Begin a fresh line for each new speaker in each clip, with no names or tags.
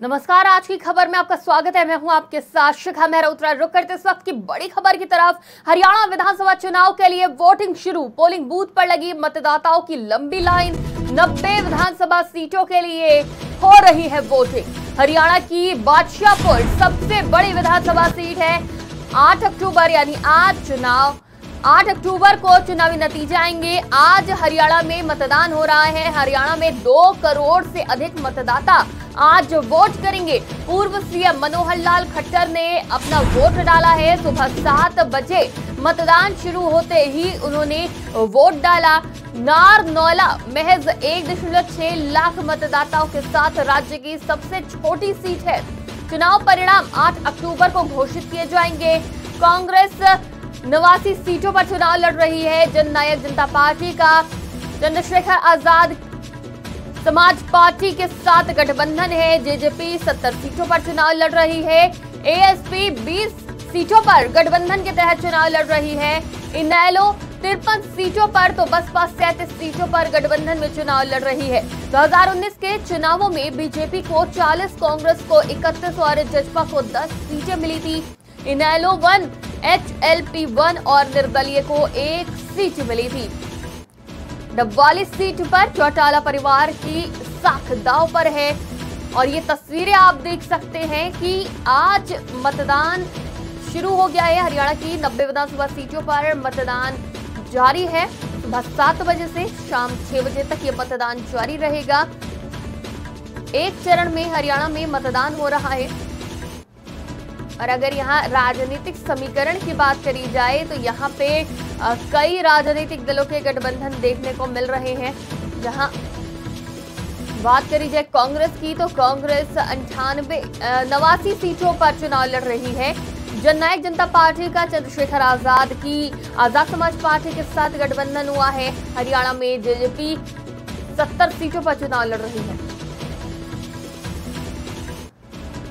नमस्कार, आज की खबर में आपका स्वागत है। मैं हूं आपके साथ शिखा मेहरा। रुक करते इस वक्त की बड़ी खबर की तरफ। हरियाणा विधानसभा चुनाव के लिए वोटिंग शुरू। पोलिंग बूथ पर लगी मतदाताओं की लंबी लाइन। 90 विधानसभा सीटों के लिए हो रही है वोटिंग। हरियाणा की बादशाहपुर सबसे बड़ी विधानसभा सीट है। 8 अक्टूबर यानी आज 8 अक्टूबर को चुनावी नतीजे आएंगे। आज हरियाणा में मतदान हो रहा है। हरियाणा में 2 करोड़ से अधिक मतदाता आज वोट करेंगे। पूर्व सीएम मनोहर लाल खट्टर ने अपना वोट डाला है। सुबह 7 बजे मतदान शुरू होते ही उन्होंने वोट डाला। नारनौला महज 1.6 लाख मतदाताओं के साथ राज्य की सबसे छोटी सीट है। चुनाव परिणाम 8 अक्टूबर को घोषित किए जाएंगे। कांग्रेस 89 सीटों पर चुनाव लड़ रही है। जननायक जनता पार्टी का चंद्रशेखर आजाद समाज पार्टी के साथ गठबंधन है। जेजेपी 70 सीटों पर चुनाव लड़ रही है। एएसपी 20 सीटों पर गठबंधन के तहत चुनाव लड़ रही है। इनेलो 53 सीटों पर तो बसपा 37 सीटों पर गठबंधन में चुनाव लड़ रही है। 2019 के चुनावों में बीजेपी को 40, कांग्रेस को 31 और जजपा को 10 सीटें मिली थी। इनेलो 1, HLP 1 और निर्दलीय को 1 सीट मिली थी। 44 सीट पर चौटाला परिवार की साख दांव पर है। और ये तस्वीरें आप देख सकते हैं कि आज मतदान शुरू हो गया है। हरियाणा की 90 विधानसभा सीटों पर मतदान जारी है। सुबह 7 बजे से शाम 6 बजे तक ये मतदान जारी रहेगा। एक चरण में हरियाणा में मतदान हो रहा है। और अगर यहाँ राजनीतिक समीकरण की बात करी जाए तो यहाँ पे कई राजनीतिक दलों के गठबंधन देखने को मिल रहे हैं। जहाँ बात करी जाए कांग्रेस की तो कांग्रेस 89 सीटों पर चुनाव लड़ रही है। जननायक जनता पार्टी का चंद्रशेखर आजाद की आजाद समाज पार्टी के साथ गठबंधन हुआ है। हरियाणा में जेजेपी 70 सीटों पर चुनाव लड़ रही है।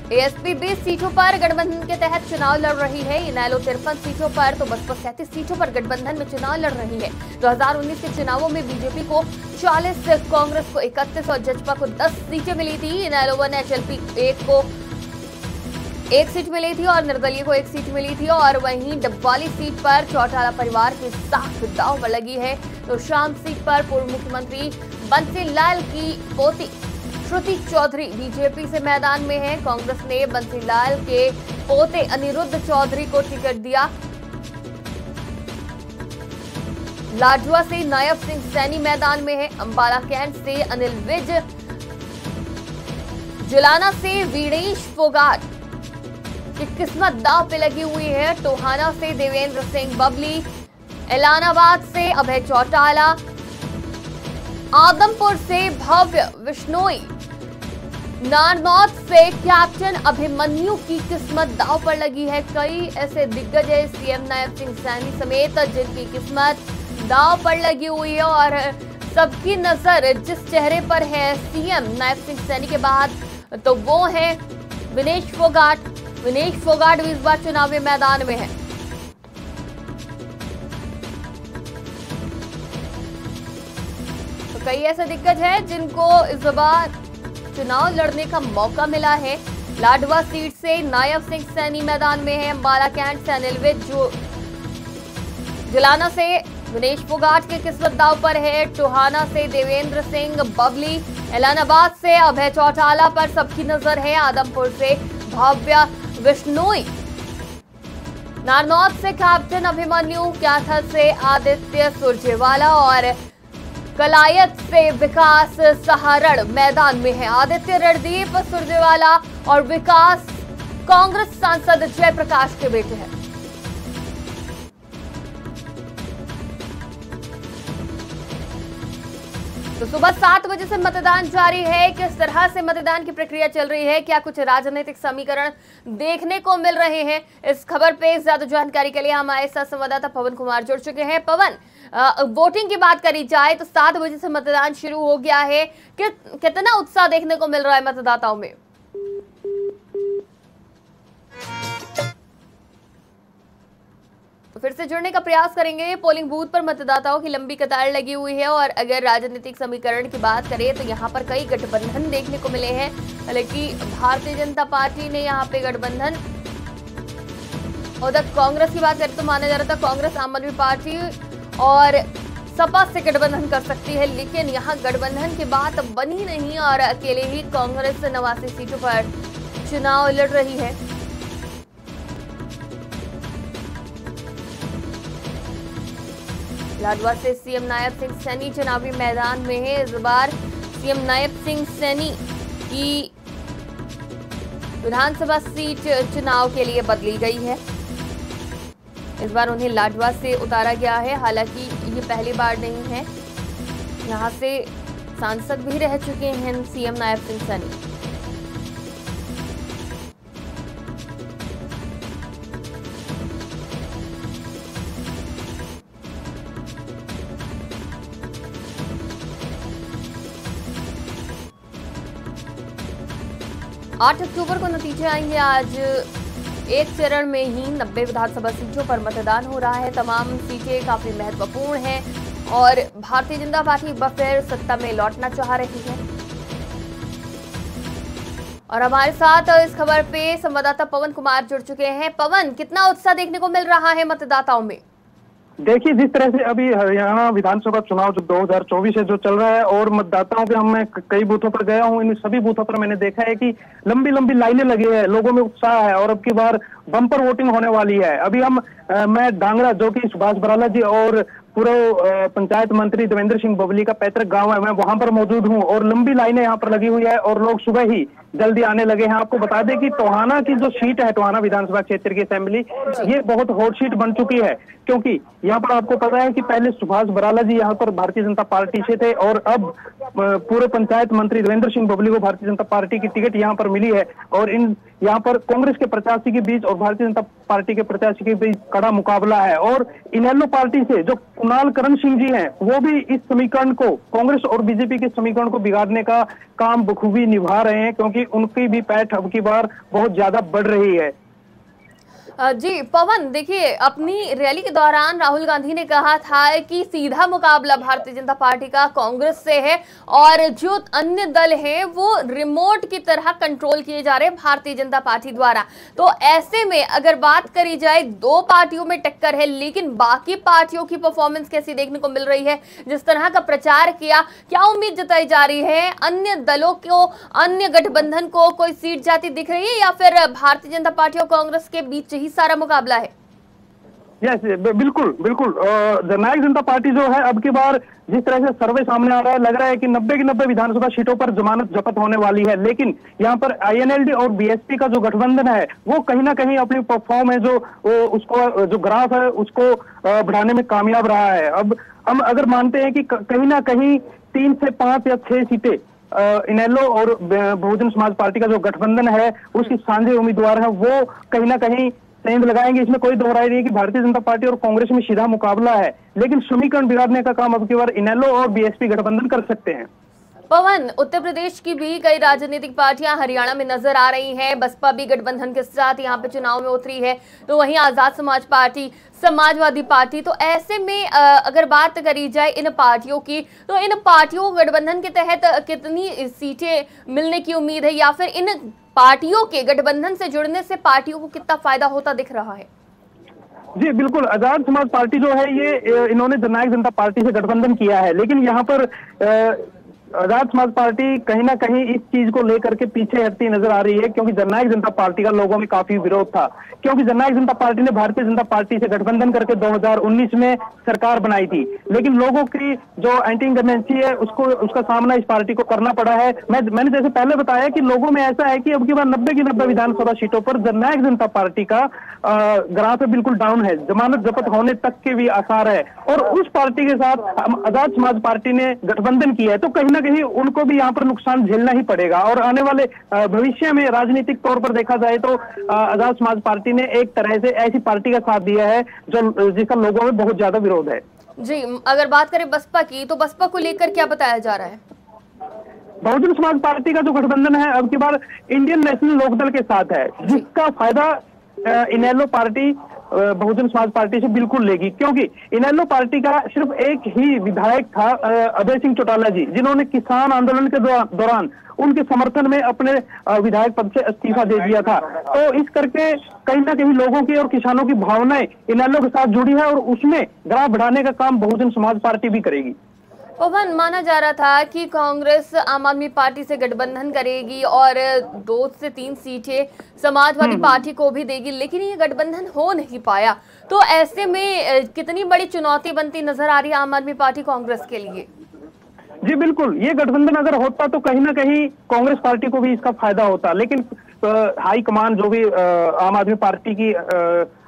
एएसपी 20 सीटों पर गठबंधन के तहत चुनाव लड़ रही है। इनेलो 53 सीटों पर तो बसपा 37 सीटों पर गठबंधन में चुनाव लड़ रही है। 2019 के चुनावों में बीजेपी को 40, कांग्रेस को 31 और जजपा को 10 सीटें मिली थी। इनेलो 1, HLP 1 को 1 सीट मिली थी और निर्दलीय को 1 सीट मिली थी। और वहीं 44 सीट पर चौटाला परिवार की साख दांव पर लगी है। तो शाम सीट पर पूर्व मुख्यमंत्री बंसी लाल की पोती श्रुति चौधरी बीजेपी से मैदान में है। कांग्रेस ने बंसीलाल के पोते अनिरुद्ध चौधरी को टिकट दिया। लाडवा से नायब सिंह सैनी मैदान में है। अंबाला कैंट से अनिल विज, जुलाना से वीरेश फोगाट की किस्मत दांव पे लगी हुई है। टोहाना से देवेंद्र सिंह बबली, एलानाबाद से अभय चौटाला, आदमपुर से भव्य विश्नोई, नारनौल से कैप्टन अभिमन्यु की किस्मत दांव पर लगी है। कई ऐसे दिग्गज है सीएम नायब सिंह सैनी समेत जिनकी किस्मत दांव पर लगी हुई है। और सबकी नजर जिस चेहरे पर है सीएम नायब सिंह सैनी के बाद तो वो है विनेश फोगाट। विनेश फोगाट भी इस बार चुनावी मैदान में है। तो कई ऐसे दिग्गज हैं जिनको इस बार चुनाव लड़ने का मौका मिला है। लाडवा सीट से नायब सिंह सैनी मैदान में है। अंबाला कैंट से अनिल विज, जुलाना से विनेश फोगाट की किस्मत दांव पर है। टोहाना से देवेंद्र सिंह बबली, एलानाबाद से अभय चौटाला पर सबकी नजर है। आदमपुर से भव्य विश्नोई, नारनौल से कैप्टन अभिमन्यु, क्याथल से आदित्य सुरजेवाला और कलायत से विकास सहारण मैदान में है। आदित्य रणदीप सुरजेवाला और विकास कांग्रेस सांसद जयप्रकाश के बेटे हैं। तो सुबह 7 बजे से मतदान जारी है। किस तरह से मतदान की प्रक्रिया चल रही है, क्या कुछ राजनीतिक समीकरण देखने को मिल रहे हैं, इस खबर पे ज्यादा जानकारी के लिए हमारे साथ संवाददाता पवन कुमार जुड़ चुके हैं। पवन, वोटिंग की बात करी जाए तो 7 बजे से मतदान शुरू हो गया है। कितना उत्साह देखने को मिल रहा है मतदाताओं में? फिर से जुड़ने का प्रयास करेंगे। पोलिंग बूथ पर मतदाताओं की लंबी कतार लगी हुई है और अगर राजनीतिक समीकरण की बात करें तो यहाँ पर कई गठबंधन देखने को मिले हैं। हालांकि भारतीय जनता पार्टी ने यहाँ पे गठबंधन, उधर कांग्रेस की बात करें तो माना जा रहा था कांग्रेस आम आदमी पार्टी और सपा से गठबंधन कर सकती है, लेकिन यहाँ गठबंधन की बात बनी नहीं और अकेले ही कांग्रेस 89 सीटों पर चुनाव लड़ रही है। लाडवा से सीएम नायब सिंह सैनी चुनावी मैदान में है। इस बार सीएम नायब सिंह सैनी की विधानसभा सीट चुनाव के लिए बदली गई है। इस बार उन्हें लाडवा से उतारा गया है। हालांकि ये पहली बार नहीं है, यहाँ से सांसद भी रह चुके हैं सीएम नायब सिंह सैनी। 8 अक्टूबर को नतीजे आएंगे। आज एक चरण में ही 90 विधानसभा सीटों पर मतदान हो रहा है। तमाम सीटें काफी महत्वपूर्ण हैं और भारतीय जनता पार्टी एक बार फिर सत्ता में लौटना चाह रही है। और हमारे साथ इस खबर पे संवाददाता पवन कुमार जुड़ चुके हैं। पवन, कितना उत्साह देखने को मिल रहा है मतदाताओं में?
देखिए, जिस तरह से अभी हरियाणा विधानसभा चुनाव जो 2024 है जो चल रहा है और मतदाताओं के मैं कई बूथों पर गया हूं, इन सभी बूथों पर मैंने देखा है कि लंबी लंबी लाइनें लगी है, लोगों में उत्साह है और अब की बार बम्पर वोटिंग होने वाली है। अभी मैं डांगरा, जो कि सुभाष बराला जी और पूर्व पंचायत मंत्री देवेंद्र सिंह बबली का पैतृक गांव है, मैं वहां पर मौजूद हूं और लंबी लाइनें यहां पर लगी हुई है और लोग सुबह ही जल्दी आने लगे हैं। आपको बता दें कि टोहाना की जो सीट है, टोहाना विधानसभा क्षेत्र की असेंबली, ये बहुत हॉट सीट बन चुकी है, क्योंकि यहाँ पर आपको पता है कि पहले सुभाष बराला जी यहाँ पर भारतीय जनता पार्टी से थे और अब पूर्व पंचायत मंत्री देवेंद्र सिंह बबली को भारतीय जनता पार्टी की टिकट यहाँ पर मिली है और यहाँ पर कांग्रेस के प्रत्याशी के बीच और भारतीय जनता पार्टी के प्रत्याशी के बीच कड़ा मुकाबला है। और इनेलो पार्टी से जो कुणाल करण सिंह जी हैं, वो भी इस समीकरण को, कांग्रेस और बीजेपी के समीकरण को बिगाड़ने का काम बखूबी निभा रहे हैं, क्योंकि उनकी भी पैठ अब की बार बहुत ज्यादा बढ़ रही है।
जी पवन, देखिए, अपनी रैली के दौरान राहुल गांधी ने कहा था कि सीधा मुकाबला भारतीय जनता पार्टी का कांग्रेस से है और जो अन्य दल हैं वो रिमोट की तरह कंट्रोल किए जा रहे हैं भारतीय जनता पार्टी द्वारा। तो ऐसे में अगर बात करी जाए, दो पार्टियों में टक्कर है, लेकिन बाकी पार्टियों की परफॉर्मेंस कैसी देखने को मिल रही है? जिस तरह का प्रचार किया, क्या उम्मीद जताई जा रही है? अन्य दलों को, अन्य गठबंधन को कोई सीट जाती दिख रही है या फिर भारतीय जनता पार्टी और कांग्रेस के बीच ही सारा मुकाबला है?
यस, बिल्कुल बिल्कुल। जननायक जनता पार्टी जो है, अब की बार जिस तरह से सर्वे सामने आ रहा है, लग रहा है कि 90 की 90 विधानसभा सीटों पर जमानत जब्त होने वाली है। लेकिन यहाँ पर आईएनएलडी और बीएसपी का जो गठबंधन है, वो कहीं ना कहीं अपनी परफॉर्म है, उसको जो ग्राफ है उसको बढ़ाने में कामयाब रहा है। अब हम अगर मानते हैं कि कहीं ना कहीं 3 से 5 या 6 सीटें इनेलो और बहुजन समाज पार्टी का जो गठबंधन है उसकी साझे उम्मीदवार है, वो कहीं ना कहीं सेंध लगाएंगे। इसमें कोई दोहराई नहीं है कि भारतीय जनता पार्टी और कांग्रेस में सीधा मुकाबला है, लेकिन समीकरण बिगाड़ने का काम अब की बार इनेलो और बीएसपी गठबंधन कर सकते हैं।
पवन, उत्तर प्रदेश की भी कई राजनीतिक पार्टियां हरियाणा में नजर आ रही हैं। बसपा भी गठबंधन के साथ यहाँ पे चुनाव में उतरी है, तो वहीं आजाद समाज पार्टी, समाजवादी पार्टी। तो ऐसे में अगर बात करी जाए इन पार्टियों की, तो इन पार्टियों को गठबंधन के तहत कितनी सीटें मिलने की उम्मीद है या फिर इन पार्टियों के गठबंधन से जुड़ने से पार्टियों को कितना फायदा होता दिख रहा है?
जी बिल्कुल, आजाद समाज पार्टी जो है ये इन्होंने जननायक जनता पार्टी से गठबंधन किया है, लेकिन यहाँ पर आजाद समाज पार्टी कहीं ना कहीं इस चीज को लेकर के पीछे हटती नजर आ रही है, क्योंकि जननायक जनता पार्टी का लोगों में काफी विरोध था, क्योंकि जननायक जनता पार्टी ने भारतीय जनता पार्टी से गठबंधन करके 2019 में सरकार बनाई थी, लेकिन लोगों की जो एंटी इनकम्बेंसी है उसका सामना इस पार्टी को करना पड़ा है। मैंने जैसे पहले बताया कि लोगों में ऐसा है कि अब की बार 90 की 90 विधानसभा सीटों पर जननायक जनता पार्टी का ग्राफ बिल्कुल डाउन है, जमानत जब्त होने तक के भी आसार है, और उस पार्टी के साथ आजाद समाज पार्टी ने गठबंधन किया है, तो कहीं ना कहीं उनको भी यहाँ पर नुकसान झेलना ही पड़ेगा। और आने वाले भविष्य में राजनीतिक तौर पर देखा जाए तो आजाद समाज पार्टी ने एक तरह से ऐसी पार्टी का साथ दिया है जो जिसका लोगों में बहुत ज्यादा विरोध है।
जी, अगर बात करें बसपा की, तो बसपा को लेकर क्या बताया जा रहा है?
बहुजन समाज पार्टी का जो गठबंधन है अब की बार इंडियन नेशनल लोकदल के साथ है, जिसका फायदा इनेलो पार्टी बहुजन समाज पार्टी से बिल्कुल लेगी, क्योंकि इनेलो पार्टी का सिर्फ एक ही विधायक था, अभय सिंह चौटाला जी, जिन्होंने किसान आंदोलन के दौरान उनके समर्थन में अपने विधायक पद से इस्तीफा दे दिया था। तो इस करके कहीं ना कहीं लोगों की और किसानों की भावनाएं इनेलो के साथ जुड़ी है और उसमें ग्राफ बढ़ाने का काम बहुजन समाज पार्टी भी करेगी।
पवन, माना जा रहा था कि कांग्रेस आम आदमी पार्टी से गठबंधन करेगी और 2 से 3 सीटें समाजवादी पार्टी को भी देगी, लेकिन ये गठबंधन हो नहीं पाया। तो ऐसे में कितनी बड़ी चुनौती बनती नजर आ रही है आम आदमी पार्टी कांग्रेस के लिए?
जी बिल्कुल, ये गठबंधन अगर होता तो कहीं ना कहीं कांग्रेस पार्टी को भी इसका फायदा होता, लेकिन हाईकमान जो भी आम आदमी पार्टी की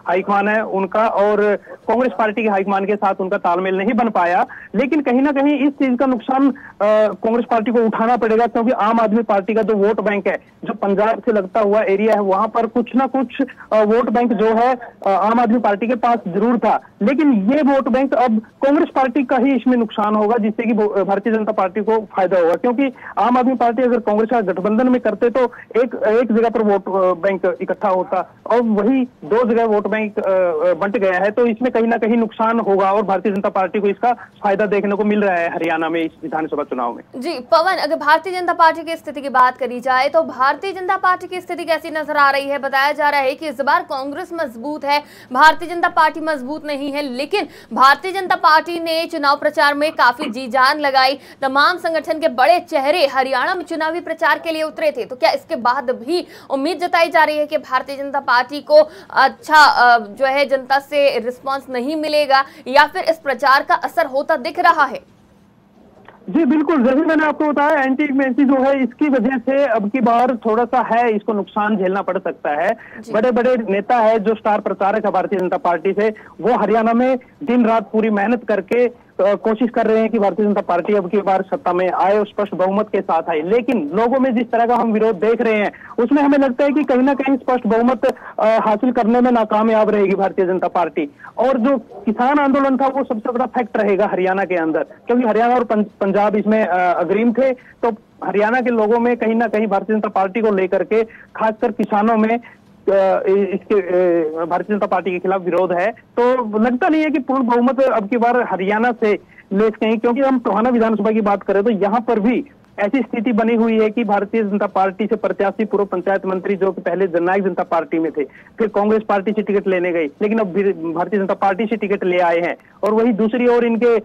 हाईकमान है उनका और कांग्रेस पार्टी के हाईकमान के साथ उनका तालमेल नहीं बन पाया। लेकिन कहीं ना कहीं इस चीज का नुकसान कांग्रेस पार्टी को उठाना पड़ेगा, क्योंकि आम आदमी पार्टी का जो वोट बैंक है, जो पंजाब से लगता हुआ एरिया है, वहां पर कुछ ना कुछ वोट बैंक जो है आम आदमी पार्टी के पास जरूर था। लेकिन ये वोट बैंक अब कांग्रेस पार्टी का ही इसमें नुकसान होगा, जिससे कि भारतीय जनता पार्टी को फायदा होगा, क्योंकि आम आदमी पार्टी अगर कांग्रेस का गठबंधन में करते तो एक जगह पर वोट बैंक इकट्ठा होता और वही 2 जगह वोट बैंक बंट गया है। तो इसमें कहीं ना कहीं नुकसान होगा और भारतीय जनता पार्टी को इसका फायदा देखने को मिल रहा है हरियाणा में इस विधानसभा चुनाव में।
जी पवन, अगर भारतीय जनता पार्टी की स्थिति की बात करी जाए तो भारतीय जनता पार्टी की स्थिति कैसी नजर आ रही है? बताया जा रहा है कि इस बार कांग्रेस मजबूत है, भारतीय जनता पार्टी मजबूत नहीं है, लेकिन भारतीय जनता पार्टी ने चुनाव प्रचार में काफी जी जान लगाई। तमाम संगठन के बड़े चेहरे हरियाणा में चुनावी प्रचार के लिए उतरे थे। तो क्या इसके बाद भी उम्मीद जताई जा रही है कि भारतीय जनता पार्टी को अच्छा जो है जनता से रिस्पांस नहीं मिलेगा, या फिर इस प्रचार का असर होता दिख रहा है?
जी बिल्कुल, जैसे मैंने आपको बताया, एंटी जो है इसकी वजह से अब की बार थोड़ा सा है, इसको नुकसान झेलना पड़ सकता है। बड़े बड़े नेता है जो स्टार प्रचारक है भारतीय जनता पार्टी से, वो हरियाणा में दिन रात पूरी मेहनत करके कोशिश कर रहे हैं कि भारतीय जनता पार्टी अब की बार सत्ता में आए और स्पष्ट बहुमत के साथ आए। लेकिन लोगों में जिस तरह का हम विरोध देख रहे हैं उसमें हमें लगता है कि कहीं ना कहीं स्पष्ट बहुमत हासिल करने में नाकामयाब रहेगी भारतीय जनता पार्टी। और जो किसान आंदोलन था वो सबसे बड़ा फैक्ट रहेगा हरियाणा के अंदर, क्योंकि हरियाणा और पंजाब इसमें अग्रीम थे। तो हरियाणा के लोगों में कहीं ना कहीं भारतीय जनता पार्टी को लेकर के, खासकर किसानों में इसके भारतीय जनता पार्टी के खिलाफ विरोध है। तो लगता नहीं है कि पूर्ण बहुमत अब की बार हरियाणा से ले सकें, क्योंकि हम टोहाना विधानसभा की बात करें तो यहाँ पर भी ऐसी स्थिति बनी हुई है कि भारतीय जनता पार्टी से प्रत्याशी पूर्व पंचायत मंत्री जो कि पहले जननायक जनता पार्टी में थे, फिर कांग्रेस पार्टी से टिकट लेने गए, लेकिन अब भारतीय जनता पार्टी से टिकट ले आए हैं। और वही दूसरी ओर इनके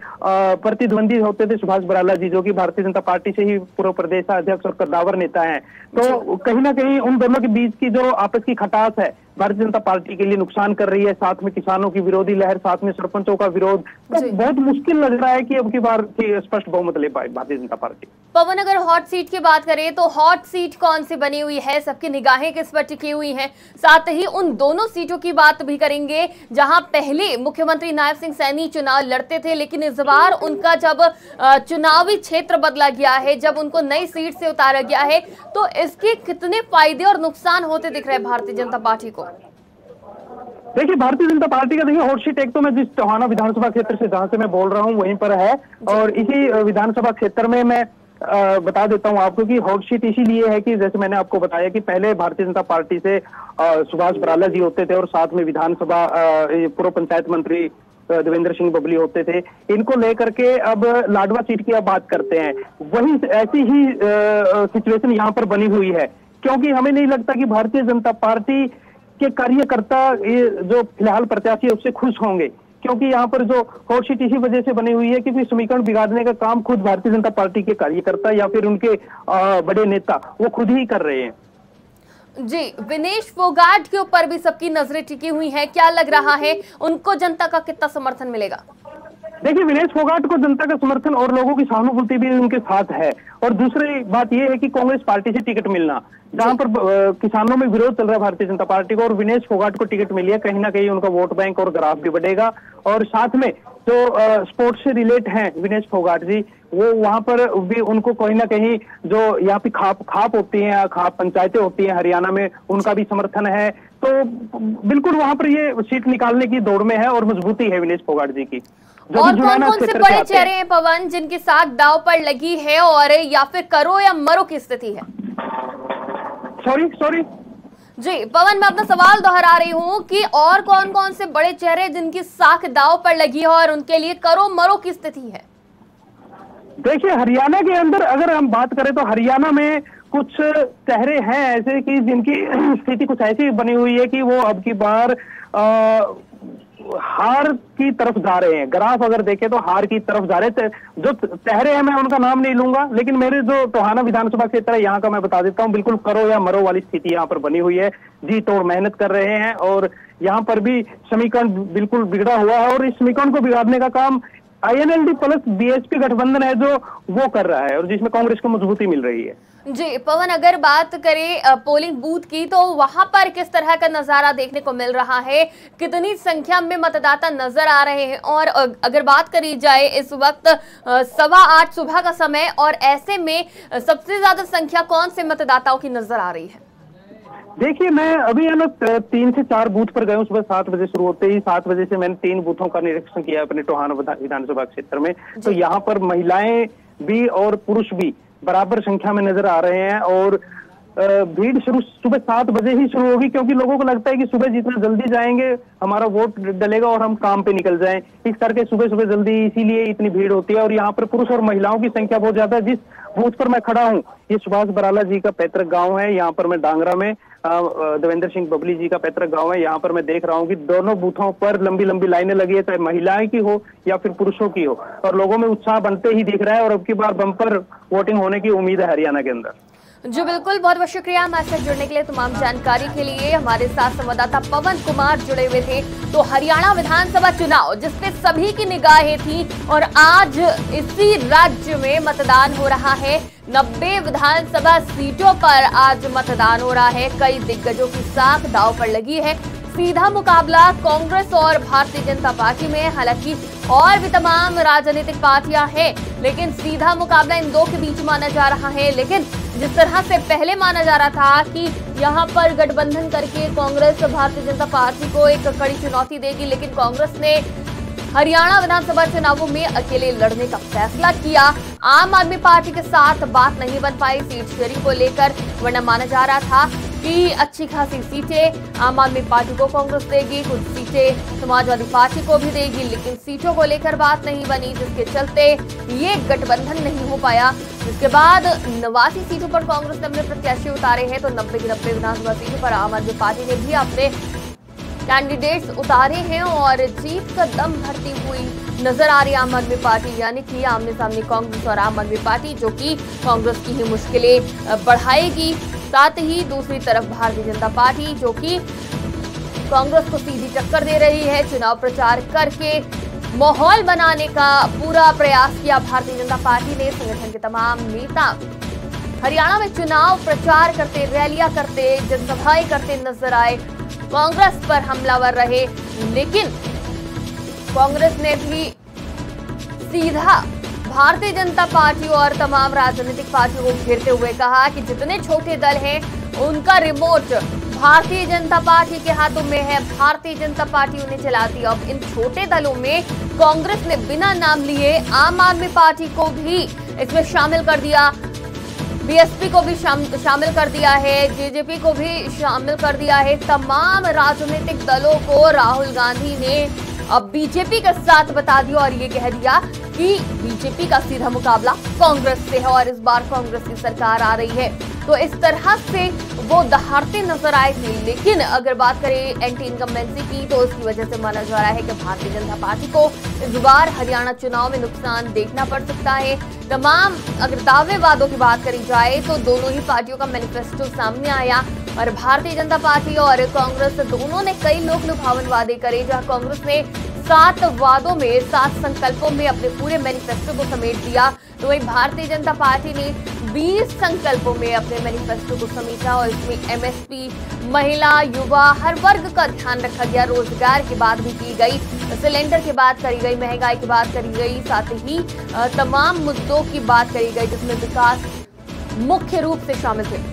प्रतिद्वंदी होते थे सुभाष बराला जी, जो कि भारतीय जनता पार्टी से ही पूर्व प्रदेश अध्यक्ष और कद्दावर नेता हैं। तो कहीं ना कहीं उन दोनों के बीच की जो आपस की खटास है भारतीय जनता पार्टी के लिए नुकसान कर रही है। साथ में किसानों की विरोधी लहर, साथ में सरपंचों का विरोध, तो बहुत मुश्किल लग रहा है कि अब की बार स्पष्ट बहुमत ले पाए भारतीय जनता पार्टी।
पवन, अगर हॉट सीट की बात करें तो हॉट सीट कौन सी बनी हुई है, सबकी निगाहें किस पर टिकी हुई हैं? साथ ही उन दोनों सीटों की बात भी करेंगे जहां पहले मुख्यमंत्री नायब सिंह सैनी चुनाव लड़ते थे, लेकिन इस बार उनका जब चुनावी क्षेत्र बदला गया है, जब उनको नई सीट से उतारा गया है, तो इसके कितने फायदे और नुकसान होते दिख रहे हैं भारतीय जनता पार्टी को?
देखिए, भारतीय जनता पार्टी का देखिए हॉट सीट एक तो मैं जिस टोहाना विधानसभा क्षेत्र से जहां से मैं बोल रहा हूं वहीं पर है, और इसी विधानसभा क्षेत्र में मैं बता देता हूं आपको कि हॉट सीट इसीलिए है कि जैसे मैंने आपको बताया कि पहले भारतीय जनता पार्टी से सुभाष बराला जी होते थे और साथ में विधानसभा पूर्व पंचायत मंत्री देवेंद्र सिंह बबली होते थे। इनको लेकर के अब लाडवा सीट की आप बात करते हैं, वही ऐसी ही सिचुएशन यहाँ पर बनी हुई है, क्योंकि हमें नहीं लगता कि भारतीय जनता पार्टी के कार्यकर्ता ये जो फिलहाल प्रत्याशी है उससे खुश होंगे, क्योंकि यहाँ पर जो हॉट सीट इसी वजह से बनी हुई है कि समीकरण बिगाड़ने का काम खुद भारतीय जनता पार्टी के कार्यकर्ता या फिर उनके बड़े नेता वो खुद ही कर रहे हैं।
जी, विनेश फोगाट के ऊपर भी सबकी नजरें टिकी हुई हैं, क्या लग रहा है उनको जनता का कितना समर्थन मिलेगा?
देखिए, विनेश फोगाट को जनता का समर्थन और लोगों की सहानुभूति भी उनके साथ है। और दूसरी बात यह है कि कांग्रेस पार्टी से टिकट मिलना, जहां पर किसानों में विरोध चल रहा है भारतीय जनता पार्टी को, और विनेश फोगाट को टिकट मिली है, कहीं ना कहीं उनका वोट बैंक और ग्राफ भी बढ़ेगा। और साथ में जो स्पोर्ट्स से रिलेट हैं विनेश फोगाट जी, वो वहां पर भी उनको कहीं ना कहीं जो यहाँ पे खाप होती हैं, खाप पंचायतें होती हैं हरियाणा में, उनका भी समर्थन है। तो बिल्कुल वहां पर ये सीट निकालने की दौड़ में है और मजबूती है विनेश फोगाट जी की।
और कौन कौन से बड़े चेहरे हैं पवन जिनके साथ दाव पर लगी है, और या फिर करो या मरो की स्थिति है?
सॉरी
जी पवन, मैं अपना सवाल दोहरा रही हूँ कि और कौन कौन से बड़े चेहरे जिनकी साख दांव पर लगी है और उनके लिए करो मरो की स्थिति है?
देखिए, हरियाणा के अंदर अगर हम बात करें तो हरियाणा में कुछ चेहरे हैं ऐसे कि जिनकी स्थिति कुछ ऐसी बनी हुई है कि वो अब की बार हार की तरफ जा रहे हैं। ग्राफ अगर देखें तो हार की तरफ जा रहे हैं। जो चेहरे हैं, मैं उनका नाम नहीं लूंगा, लेकिन मेरे जो टोहाना विधानसभा क्षेत्र है यहाँ का मैं बता देता हूँ, बिल्कुल करो या मरो वाली स्थिति यहाँ पर बनी हुई है। जी तोड़ मेहनत कर रहे हैं और यहाँ पर भी समीकरण बिल्कुल बिगड़ा हुआ है और इस समीकरण को बिगाड़ने का काम INLD प्लस BSP गठबंधन है जो वो कर रहा है और जिसमें कांग्रेस को मजबूती मिल रही है।
जी पवन, अगर बात करें पोलिंग बूथ की तो वहां पर किस तरह का नजारा देखने को मिल रहा है? कितनी संख्या में मतदाता नजर आ रहे हैं? और अगर बात करी जाए इस वक्त 8:15 सुबह का समय, और ऐसे में सबसे ज्यादा संख्या कौन से मतदाताओं की नजर आ रही है?
देखिए, मैं अभी है ना 3 से 4 बूथ पर गया हूँ। सुबह 7 बजे शुरू होते ही 7 बजे से मैंने 3 बूथों का निरीक्षण किया अपने टोहाना विधानसभा क्षेत्र में। तो यहाँ पर महिलाएं भी और पुरुष भी बराबर संख्या में नजर आ रहे हैं और भीड़ शुरू सुबह 7 बजे ही शुरू होगी, क्योंकि लोगों को लगता है कि सुबह जितना जल्दी जाएंगे हमारा वोट डलेगा और हम काम पे निकल जाएं। इस करके सुबह सुबह जल्दी इसीलिए इतनी भीड़ होती है। और यहाँ पर पुरुष और महिलाओं की संख्या बहुत ज्यादा है। जिस बूथ पर मैं खड़ा हूँ ये सुभाष बराला जी का पैतृक गाँव है। यहाँ पर मैं डांगरा में देवेंद्र सिंह बबली जी का पैतृक गांव है। यहाँ पर मैं देख रहा हूँ कि दोनों बूथों पर लंबी लंबी लाइनें लगी है, चाहे महिलाएं की हो या फिर पुरुषों की हो, और लोगों में उत्साह बनते ही दिख रहा है और अब की बार बम्पर वोटिंग होने की उम्मीद है हरियाणा के अंदर।
जी बिल्कुल, बहुत बहुत शुक्रिया हमारे साथ जुड़ने के लिए। तमाम जानकारी के लिए हमारे साथ संवाददाता पवन कुमार जुड़े हुए थे। तो हरियाणा विधानसभा चुनाव जिसपे सभी की निगाहें थी और आज इसी राज्य में मतदान हो रहा है। 90 विधानसभा सीटों पर आज मतदान हो रहा है। कई दिग्गजों की साख दांव पर लगी है। सीधा मुकाबला कांग्रेस और भारतीय जनता पार्टी में, हालांकि और भी तमाम राजनीतिक पार्टियां हैं, लेकिन सीधा मुकाबला इन दो के बीच माना जा रहा है। लेकिन जिस तरह से पहले माना जा रहा था कि यहां पर गठबंधन करके कांग्रेस भारतीय जनता पार्टी को एक कड़ी चुनौती देगी, लेकिन कांग्रेस ने हरियाणा विधानसभा चुनावों में अकेले लड़ने का फैसला किया। आम आदमी पार्टी के साथ बात नहीं बन पाई सीट शेयरिंग को लेकर, वरना माना जा रहा था कि अच्छी खासी सीटें आम आदमी पार्टी को कांग्रेस देगी, कुछ सीटें समाजवादी पार्टी को भी देगी, लेकिन सीटों को लेकर बात नहीं बनी, जिसके चलते ये गठबंधन नहीं हो पाया। जिसके बाद 89 सीटों पर कांग्रेस ने अपने प्रत्याशी उतारे हैं, तो 90 की 90 विधानसभा सीटों पर आम आदमी पार्टी ने भी अपने कैंडिडेट्स उतारे हैं और जीत का दम भरती हुई नजर आ रही आम आदमी पार्टी, यानी कि आमने सामने कांग्रेस और आम आदमी पार्टी, जो कि कांग्रेस की ही मुश्किलें बढ़ाएगी। साथ ही दूसरी तरफ भारतीय जनता पार्टी, जो कि कांग्रेस को सीधी टक्कर दे रही है। चुनाव प्रचार करके माहौल बनाने का पूरा प्रयास किया भारतीय जनता पार्टी ने। संगठन के तमाम नेता हरियाणा में चुनाव प्रचार करते, रैलियां करते, जनसभाएं करते नजर आए। कांग्रेस पर हमलावर रहे, लेकिन कांग्रेस ने भी सीधा भारतीय जनता पार्टी और तमाम राजनीतिक पार्टियों को घेरते हुए कहा कि जितने छोटे दल हैं उनका रिमोट भारतीय जनता पार्टी के हाथों में है, भारतीय जनता पार्टी उन्हें चलाती है। अब इन छोटे दलों में कांग्रेस ने बिना नाम लिए आम आदमी पार्टी को भी इसमें शामिल कर दिया, BSP को भी शामिल कर दिया है, JJP को भी शामिल कर दिया है। तमाम राजनीतिक दलों को राहुल गांधी ने अब BJP का साथ बता दिया और ये कह दिया कि BJP का सीधा मुकाबला कांग्रेस से है और इस बार कांग्रेस की सरकार आ रही है। तो इस तरह से वो दहाड़ते नजर आए थे। लेकिन अगर बात करें एंटी इनकम्बेंसी की, तो इसकी वजह से माना जा रहा है कि भारतीय जनता पार्टी को इस बार हरियाणा चुनाव में नुकसान देखना पड़ सकता है। तमाम अगर दावे वादों की बात करी जाए तो दोनों ही पार्टियों का मैनिफेस्टो सामने आया और भारतीय जनता पार्टी और कांग्रेस दोनों ने कई लोक लुभावन वादे करे, जहां कांग्रेस ने 7 वादों में 7 संकल्पों में अपने पूरे मैनिफेस्टो को समेट दिया, तो वहीं भारतीय जनता पार्टी ने 20 संकल्पों में अपने मैनिफेस्टो को समेटा और इसमें MSP, महिला, युवा, हर वर्ग का ध्यान रखा गया। रोजगार की बात भी की गई, सिलेंडर की बात करी गई, महंगाई की बात करी गई, साथ ही तमाम मुद्दों की बात करी गई जिसमें विकास मुख्य रूप से शामिल थे।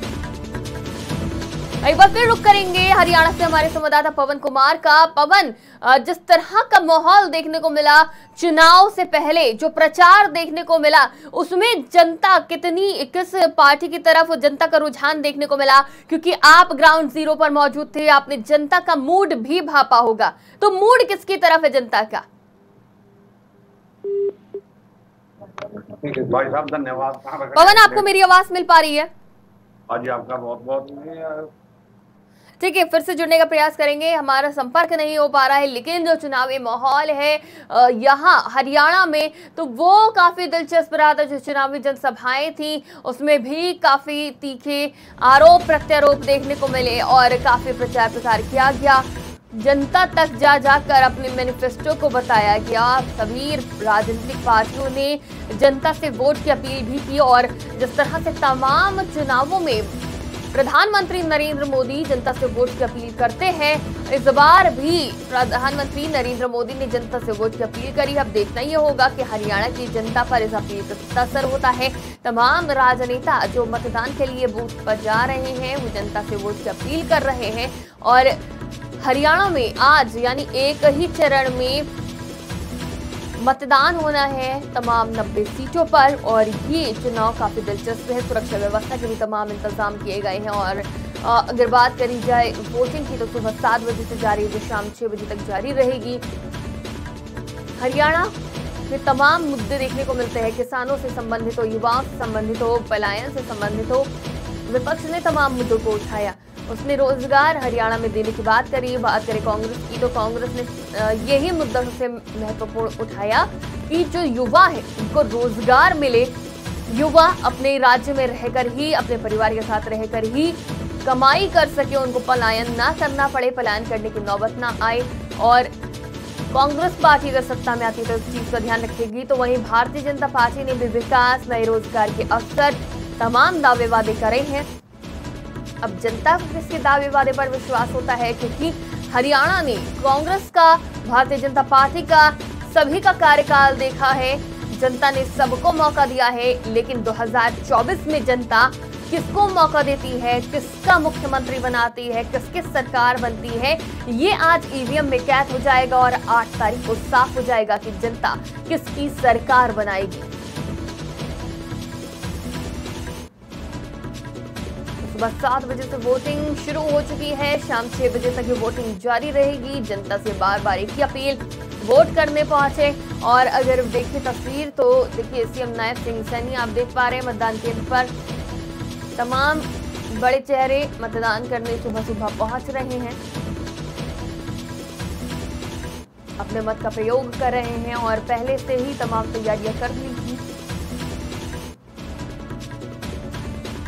एक बार फिर रुक करेंगे हरियाणा से हमारे संवाददाता पवन कुमार का। पवन, जिस तरह का माहौल देखने को मिला चुनाव से पहले, जो प्रचार देखने को मिला, उसमें जनता किस पार्टी की तरफ जनता का रुझान देखने को मिला? क्योंकि आप ग्राउंड जीरो पर मौजूद थे, आपने जनता का मूड भी भापा होगा, तो मूड किसकी तरफ है जनता का?
भाई साहब धन्यवाद।
पवन, आपको मेरी आवाज मिल पा रही है?
हाँ जी, आपका बहुत बहुत
ठीक है, फिर से जुड़ने का प्रयास करेंगे। हमारा संपर्क नहीं हो पा रहा है, लेकिन जो चुनावी माहौल है यहाँ हरियाणा में, तो वो काफी दिलचस्प रहा था। जो चुनावी जनसभाएं थी उसमें भी काफी तीखे आरोप प्रत्यारोप देखने को मिले और काफी प्रचार प्रसार किया गया। जनता तक जा जाकर अपने मैनिफेस्टो को बताया गया। सभी राजनीतिक पार्टियों ने जनता से वोट की अपील भी की और जिस तरह से तमाम चुनावों में प्रधानमंत्री नरेंद्र मोदी जनता से वोट की अपील करते हैं, इस बार भी प्रधानमंत्री नरेंद्र मोदी ने जनता से वोट की अपील करी। अब देखना ये होगा कि हरियाणा की जनता पर इस अपील का कितना असर होता है। तमाम राजनेता जो मतदान के लिए बूथ पर जा रहे हैं वो जनता से वोट की अपील कर रहे हैं और हरियाणा में आज यानी एक ही चरण में मतदान होना है तमाम 90 सीटों पर और ये चुनाव काफी दिलचस्प है। सुरक्षा व्यवस्था के भी तमाम इंतजाम किए गए हैं और अगर बात करी जाए वोटिंग की तो सुबह 7 बजे से जारी है, शाम 6 बजे तक जारी रहेगी। हरियाणा में तमाम मुद्दे देखने को मिलते हैं, किसानों से संबंधित हो, युवाओं से संबंधित हो, पलायन से संबंधित हो। विपक्ष ने तमाम मुद्दों को उठाया। उसने रोजगार हरियाणा में देने की बात करी। बात करें कांग्रेस की तो कांग्रेस ने यही मुद्दा सबसे महत्वपूर्ण उठाया कि जो युवा है उनको रोजगार मिले, युवा अपने राज्य में रहकर ही, अपने परिवार के साथ रहकर ही कमाई कर सके, उनको पलायन ना करना पड़े, पलायन करने की नौबत ना आए। और कांग्रेस पार्टी अगर सत्ता में आती है तो इस चीज का ध्यान रखेगी। तो वहीं भारतीय जनता पार्टी ने भी विकास, नए रोजगार के अवसर, तमाम दावे वादे करे हैं। अब जनता को किसके दावे वादे पर विश्वास होता है, क्योंकि हरियाणा ने कांग्रेस का, भारतीय जनता पार्टी का, सभी का कार्यकाल देखा है। जनता ने सबको मौका दिया है, लेकिन 2024 में जनता किसको मौका देती है, किसका मुख्यमंत्री बनाती है, किसकी सरकार बनती है, ये आज ईवीएम में कैद हो जाएगा और 8 तारीख को साफ हो जाएगा कि जनता किसकी सरकार बनाएगी। सुबह 7 बजे से वोटिंग शुरू हो चुकी है, शाम 6 बजे तक ये वोटिंग जारी रहेगी। जनता से बार बार एक ही अपील, वोट करने पहुंचे। और अगर देखिए तस्वीर तो देखिए सीएम नायब सिंह सैनी आप देख पा रहे हैं मतदान केंद्र पर। तमाम बड़े चेहरे मतदान करने सुबह सुबह पहुंच रहे हैं, अपने मत का प्रयोग कर रहे हैं और पहले से ही तमाम तैयारियां कर ली थी।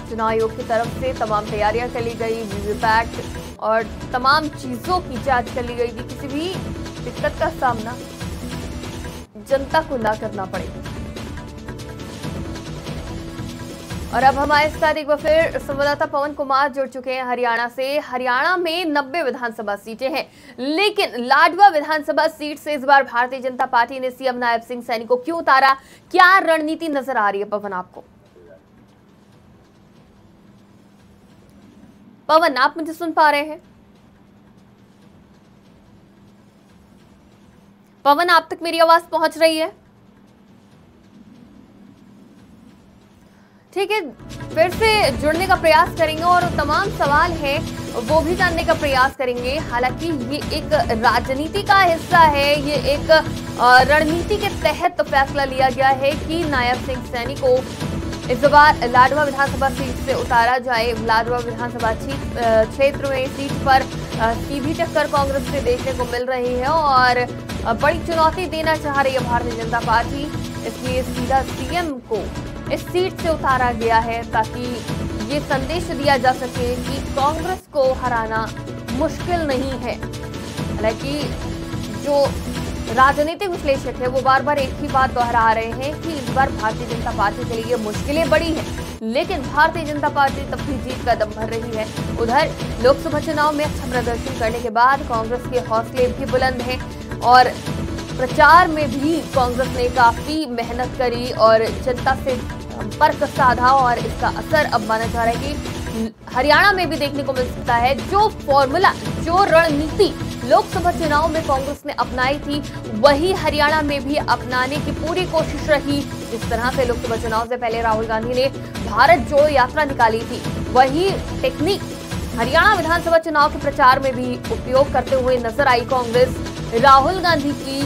चुनाव आयोग की तरफ से तमाम तैयारियां कर ली गई, वीवीपैट और तमाम चीजों की जांच कर ली गई कि किसी भी दिक्कत का सामना जनता को ना करना पड़े। और अब हमारे साथ एक बार फिर संवाददाता पवन कुमार जुड़ चुके हैं हरियाणा से। हरियाणा में 90 विधानसभा सीटें हैं, लेकिन लाडवा विधानसभा सीट से इस बार भारतीय जनता पार्टी ने सीएम नायब सिंह सैनी को क्यों उतारा, क्या रणनीति नजर आ रही है पवन आपको? पवन, आप मुझे सुन पा रहे हैं? पवन, आप तक मेरी आवाज पहुंच रही है? ठीक है, फिर से जुड़ने का प्रयास करेंगे और तमाम सवाल हैं वो भी जानने का प्रयास करेंगे। हालांकि ये एक राजनीति का हिस्सा है, ये एक रणनीति के तहत फैसला लिया गया है कि नायब सिंह सैनी को इस बार लाडवा विधानसभा सीट से उतारा जाए। लाडवा विधानसभा क्षेत्र में सीट पर सीधी टक्कर कांग्रेस से देखने को मिल रही है और बड़ी चुनौती देना चाह रही है भारतीय जनता पार्टी। इसलिए सीधा सीएम को इस सीट से उतारा गया है ताकि ये संदेश दिया जा सके कि कांग्रेस को हराना मुश्किल नहीं है। हालांकि जो राजनीतिक विश्लेषक है वो बार बार एक ही बात दोहरा रहे हैं कि इस बार भारतीय जनता पार्टी के लिए मुश्किलें बड़ी हैं, लेकिन भारतीय जनता पार्टी तब भी जीत का दम भर रही है। उधर लोकसभा चुनाव में अच्छा प्रदर्शन करने के बाद कांग्रेस के हौसले भी बुलंद हैं और प्रचार में भी कांग्रेस ने काफी मेहनत करी और जनता से संपर्क साधा और इसका असर अब माना जा रहा है कि हरियाणा में भी देखने को मिल सकता है। जो फॉर्मूला, जो रणनीति लोकसभा चुनाव में कांग्रेस ने अपनाई थी, वही हरियाणा में भी अपनाने की पूरी कोशिश रही। जिस तरह से लोकसभा चुनाव से पहले राहुल गांधी ने भारत जोड़ो यात्रा निकाली थी, वही टेक्निक हरियाणा विधानसभा चुनाव के प्रचार में भी उपयोग करते हुए नजर आई कांग्रेस। राहुल गांधी की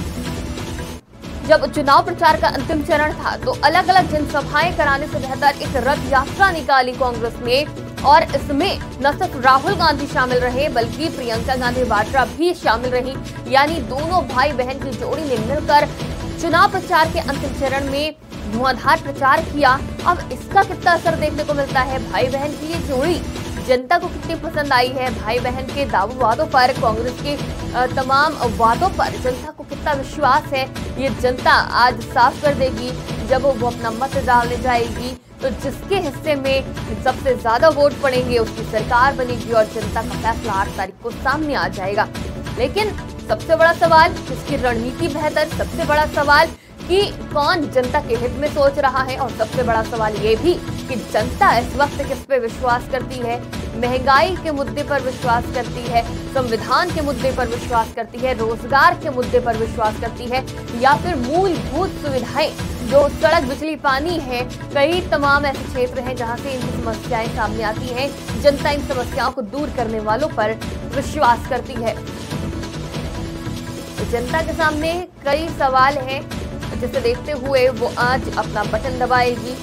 जब चुनाव प्रचार का अंतिम चरण था तो अलग अलग जनसभाएं कराने से बेहतर एक रथ यात्रा निकाली कांग्रेस ने, और इसमें न सिर्फ राहुल गांधी शामिल रहे बल्कि प्रियंका गांधी वाड्रा भी शामिल रही। यानी दोनों भाई बहन की जोड़ी ने मिलकर चुनाव प्रचार के अंतिम चरण में धुआंधार प्रचार किया। अब इसका कितना असर देखने को मिलता है, भाई बहन की ये जोड़ी जनता को कितनी पसंद आई है, भाई बहन के दावों वादों पर, कांग्रेस के तमाम वादों पर जनता को कितना विश्वास है, ये जनता आज साफ कर देगी जब वो अपना मत डालने जाएगी। तो जिसके हिस्से में सबसे ज्यादा वोट पड़ेंगे उसकी सरकार बनेगी और जनता का फैसला 8 तारीख को सामने आ जाएगा। लेकिन सबसे बड़ा सवाल, किसकी रणनीति बेहतर, सबसे बड़ा सवाल कि कौन जनता के हित में सोच रहा है, और सबसे बड़ा सवाल ये भी कि जनता इस वक्त किस पे विश्वास करती है। महंगाई के मुद्दे पर विश्वास करती है, संविधान के मुद्दे पर विश्वास करती है, रोजगार के मुद्दे पर विश्वास करती है, या फिर मूलभूत सुविधाएं जो सड़क, बिजली, पानी है, कई तमाम ऐसे क्षेत्र हैं जहां से इनकी समस्याएं सामने आती हैं। जनता इन समस्याओं को दूर करने वालों पर विश्वास करती है। तो जनता के सामने कई सवाल हैं जिसे देखते हुए वो आज अपना बटन दबाएगी।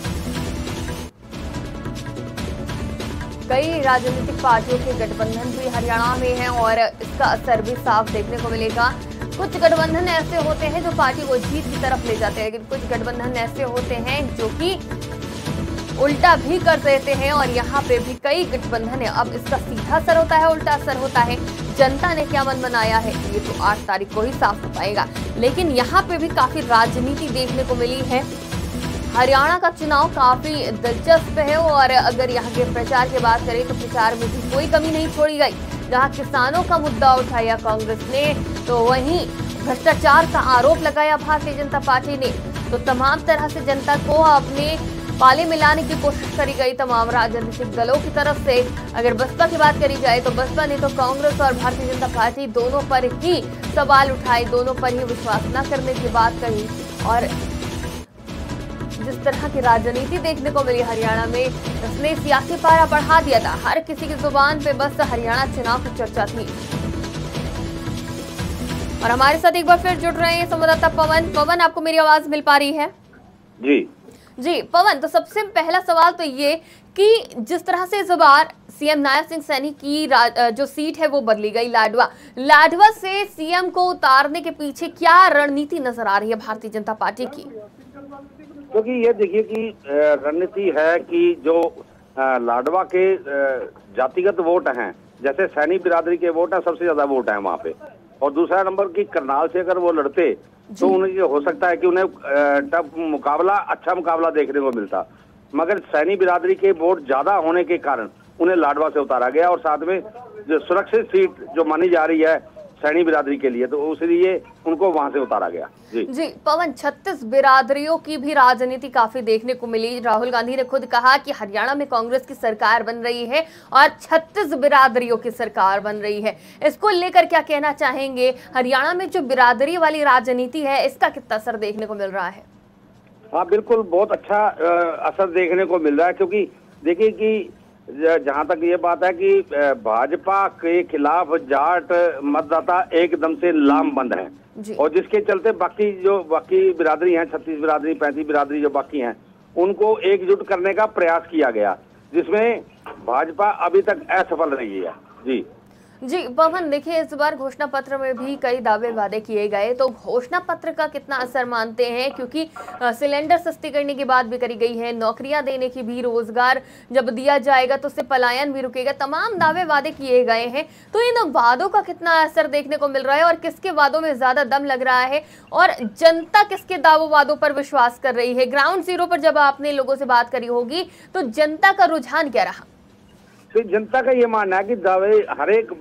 कई राजनीतिक पार्टियों के गठबंधन भी हरियाणा में हैं और इसका असर भी साफ देखने को मिलेगा। कुछ गठबंधन ऐसे होते हैं जो पार्टी को जीत की तरफ ले जाते हैं, लेकिन कुछ गठबंधन ऐसे होते हैं जो कि उल्टा भी कर देते हैं, और यहाँ पे भी कई गठबंधन है। अब इसका सीधा असर होता है, उल्टा असर होता है, जनता ने क्या मन बनाया है ये तो 8 तारीख को ही साफ हो पाएगा। लेकिन यहाँ पे भी काफी राजनीति देखने को मिली है। हरियाणा का चुनाव काफी दिलचस्प है, और अगर यहाँ के प्रचार की बात करें तो प्रचार में भी कोई कमी नहीं छोड़ी गई। जहाँ किसानों का मुद्दा उठाया कांग्रेस ने, तो वहीं भ्रष्टाचार का आरोप लगाया भारतीय जनता पार्टी ने। तो तमाम तरह से जनता को अपने पाले मिलाने की कोशिश करी गई तमाम राजनीतिक दलों की तरफ से। अगर बसपा की बात करी जाए तो बसपा ने तो कांग्रेस और भारतीय जनता पार्टी दोनों पर ही सवाल उठाए, दोनों पर ही विश्वास न करने की बात कही। और जिस तरह की राजनीति देखने को मिली हरियाणा में, उसने सियासी पारा बढ़ा दिया था। हर किसी की जुबान पे बस हरियाणा चुनाव की चर्चा थी। और हमारे साथ एक बार फिर जुड़ रहे हैं संवाददाता पवन। पवन, आपको मेरी आवाज मिल पा रही है? जी पवन, तो सबसे पहला सवाल तो ये कि जिस तरह से इस बार सीएम नायब सिंह सैनी की जो सीट है वो बदली गई, लाडवा से सीएम को उतारने के पीछे क्या रणनीति नजर आ रही है भारतीय जनता पार्टी की?
क्योंकि ये देखिए कि रणनीति है कि जो लाडवा के जातिगत वोट हैं, जैसे सैनी बिरादरी के वोट हैं, सबसे ज्यादा वोट हैं वहाँ पे, और दूसरा नंबर की करनाल से अगर वो लड़ते तो उन्हें हो सकता है कि उन्हें टफ मुकाबला, अच्छा मुकाबला देखने को मिलता। मगर सैनी बिरादरी के वोट ज्यादा होने के कारण उन्हें लाडवा से उतारा गया, और साथ में जो सुरक्षित सीट जो मानी जा रही है सैनी बिरादरी के लिए, तो इसलिए उनको वहां से उतारा गया। जी
पवन, 36 बिरादरियों की भी राजनीति काफी देखने को मिली। राहुल गांधी ने खुद कहा कि हरियाणा में कांग्रेस की सरकार बन रही है और 36 बिरादरियों की सरकार बन रही है। इसको लेकर क्या कहना चाहेंगे? हरियाणा में जो बिरादरी वाली राजनीति है, इसका कितना असर देखने को मिल रहा है?
हाँ बिल्कुल, बहुत अच्छा असर देखने को मिल रहा है, क्योंकि देखिए कि जहां तक ये बात है कि भाजपा के खिलाफ जाट मतदाता एकदम से लामबंद हैं, और जिसके चलते बाकी बिरादरी हैं, 36 बिरादरी, 35 बिरादरी जो बाकी हैं, उनको एकजुट करने का प्रयास किया गया, जिसमें भाजपा अभी तक असफल रही है। जी
पवन, देखिए इस बार घोषणा पत्र में भी कई दावे वादे किए गए, तो घोषणा पत्र का कितना असर मानते हैं? क्योंकि सिलेंडर सस्ती करने की बात भी करी गई है, नौकरियां देने की भी, रोजगार जब दिया जाएगा तो उससे पलायन भी रुकेगा, तमाम दावे वादे किए गए हैं। तो इन वादों का कितना असर देखने को मिल रहा है, और किसके वादों में ज्यादा दम लग रहा है, और जनता किसके दावों वादों पर विश्वास कर रही है? ग्राउंड जीरो पर जब आपने लोगों से बात करी होगी तो जनता का रुझान क्या रहा?
तो जनता का ये मानना है कि दावे, हर एक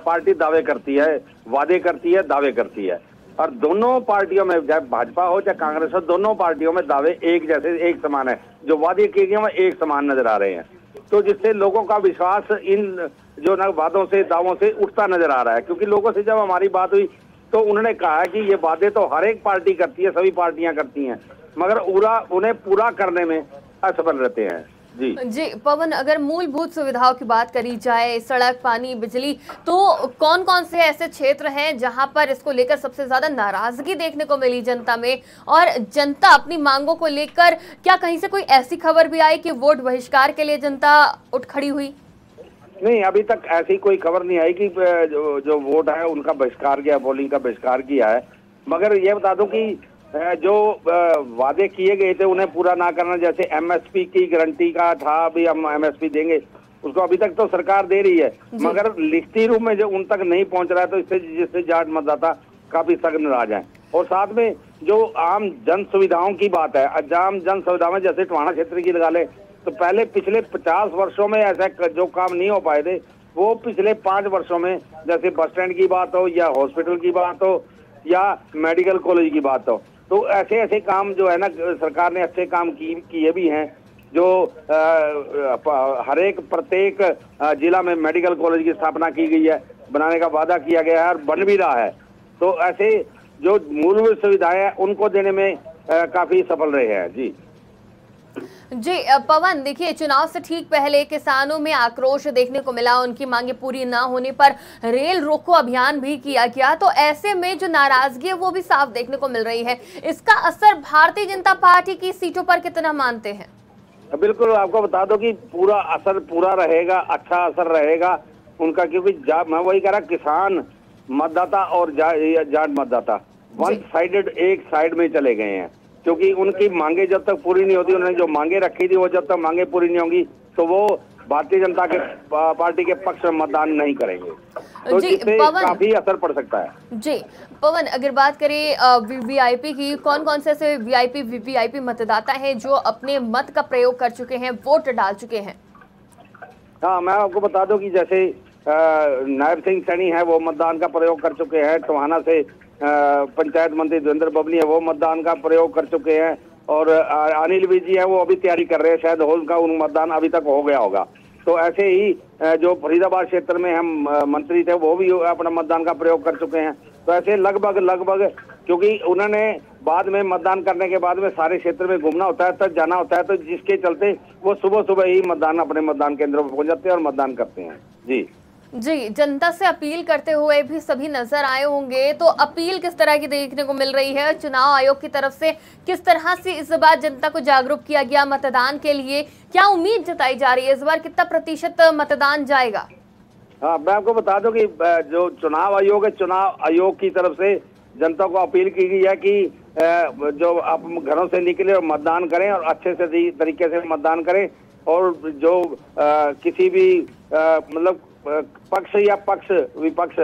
पार्टी दावे करती है, वादे करती है, दावे करती है, और दोनों पार्टियों में, चाहे भाजपा हो चाहे कांग्रेस हो, दोनों पार्टियों में दावे एक जैसे, एक समान है। जो वादे किए गए वो एक समान नजर आ रहे हैं। तो जिससे लोगों का विश्वास इन जो वादों से दावों से उठता नजर आ रहा है। क्योंकि लोगों से जब हमारी बात हुई तो उन्होंने कहा कि ये वादे तो हर एक पार्टी करती है, सभी पार्टियां करती हैं, मगर उन्हें पूरा करने में असफल रहते हैं।
जी पवन, अगर मूलभूत सुविधाओं की बात करी जाए, सड़क, पानी, बिजली, तो कौन कौन से ऐसे क्षेत्र हैं जहां पर इसको लेकर सबसे ज्यादा नाराजगी देखने को मिली जनता में, और जनता अपनी मांगों को लेकर क्या कहीं से कोई ऐसी खबर भी आई कि वोट बहिष्कार के लिए जनता उठ खड़ी हुई?
नहीं, अभी तक ऐसी कोई खबर नहीं आई कि जो वोट है उनका बहिष्कार किया, पोलिंग का बहिष्कार किया है। मगर ये बता दूं कि जो वादे किए गए थे उन्हें पूरा ना करना, जैसे एमएसपी की गारंटी का था, अभी हम एमएसपी देंगे, उसको अभी तक तो सरकार दे रही है, मगर लिखती रूप में जो उन तक नहीं पहुंच रहा है, तो इससे जिससे जाट मतदाता काफी सख्त नाराज हैं। और साथ में जो आम जन सुविधाओं की बात है, आम जन सुविधा में जैसे टवाना क्षेत्र की लगा ले, तो पहले पिछले 50 वर्षों में ऐसा जो काम नहीं हो पाए थे वो पिछले 5 वर्षों में, जैसे बस स्टैंड की बात हो या हॉस्पिटल की बात हो या मेडिकल कॉलेज की बात हो, तो ऐसे ऐसे काम जो है ना सरकार ने अच्छे काम किए भी हैं। जो हर एक प्रत्येक जिला में मेडिकल कॉलेज की स्थापना की गई है, बनाने का वादा किया गया है और बन भी रहा है। तो ऐसे जो मूलभूत सुविधाएं हैं उनको देने में काफी सफल रहे हैं।
जी पवन, देखिए चुनाव से ठीक पहले किसानों में आक्रोश देखने को मिला, उनकी मांगे पूरी ना होने पर रेल रोको अभियान भी किया गया, तो ऐसे में जो नाराजगी है वो भी साफ देखने को मिल रही है। इसका असर भारतीय जनता पार्टी की सीटों पर कितना मानते हैं?
बिल्कुल, आपको बता दो कि पूरा असर पूरा रहेगा, अच्छा असर रहेगा उनका, क्योंकि मैं वही कह रहा, किसान मतदाता और जाट मतदाता वन साइडेड एक साइड में चले गए हैं, क्योंकि उनकी मांगे जब तक पूरी नहीं होती, उन्होंने जो मांगे रखी थी वो जब तक मांगे पूरी नहीं होंगी तो वो भारतीय जनता के पार्टी के पक्ष में मतदान नहीं करेंगे, तो इससे काफी असर पड़ सकता है।
जी पवन, अगर बात करें वीवीआईपी की, कौन कौन से ऐसे वीवीआईपी मतदाता हैं जो अपने मत का प्रयोग कर चुके हैं, वोट डाल चुके हैं?
हाँ, मैं आपको बता दूं कि जैसे नायब सिंह सैनी है वो मतदान का प्रयोग कर चुके हैं, टोहाना से पंचायत मंत्री देवेंद्र बबली है वो मतदान का प्रयोग कर चुके हैं, और अनिल विज जी है वो अभी तैयारी कर रहे हैं, शायद उनका मतदान अभी तक हो गया होगा। तो ऐसे ही जो फरीदाबाद क्षेत्र में हम मंत्री थे वो भी अपना मतदान का प्रयोग कर चुके हैं। तो ऐसे लगभग क्योंकि उन्होंने बाद में मतदान करने के बाद में सारे क्षेत्र में घूमना होता है, तब जाना होता है, तो जिसके चलते वो सुबह ही अपने मतदान केंद्रों पर पहुंच जाते हैं और मतदान करते हैं। जी,
जनता से अपील करते हुए भी सभी नजर आए होंगे, तो अपील किस तरह की देखने को मिल रही है? चुनाव आयोग की तरफ से किस तरह से इस बार जनता को जागरूक किया गया मतदान के लिए? क्या उम्मीद जताई जा रही है इस बार, कितना प्रतिशत मतदान जाएगा?
हाँ, मैं आपको बता दूं कि जो चुनाव आयोग है, चुनाव आयोग की तरफ से जनता को अपील की गई है कि जो आप घरों से निकले और मतदान करें और अच्छे से तरीके से मतदान करें, और जो किसी भी मतलब पक्ष या पक्ष विपक्ष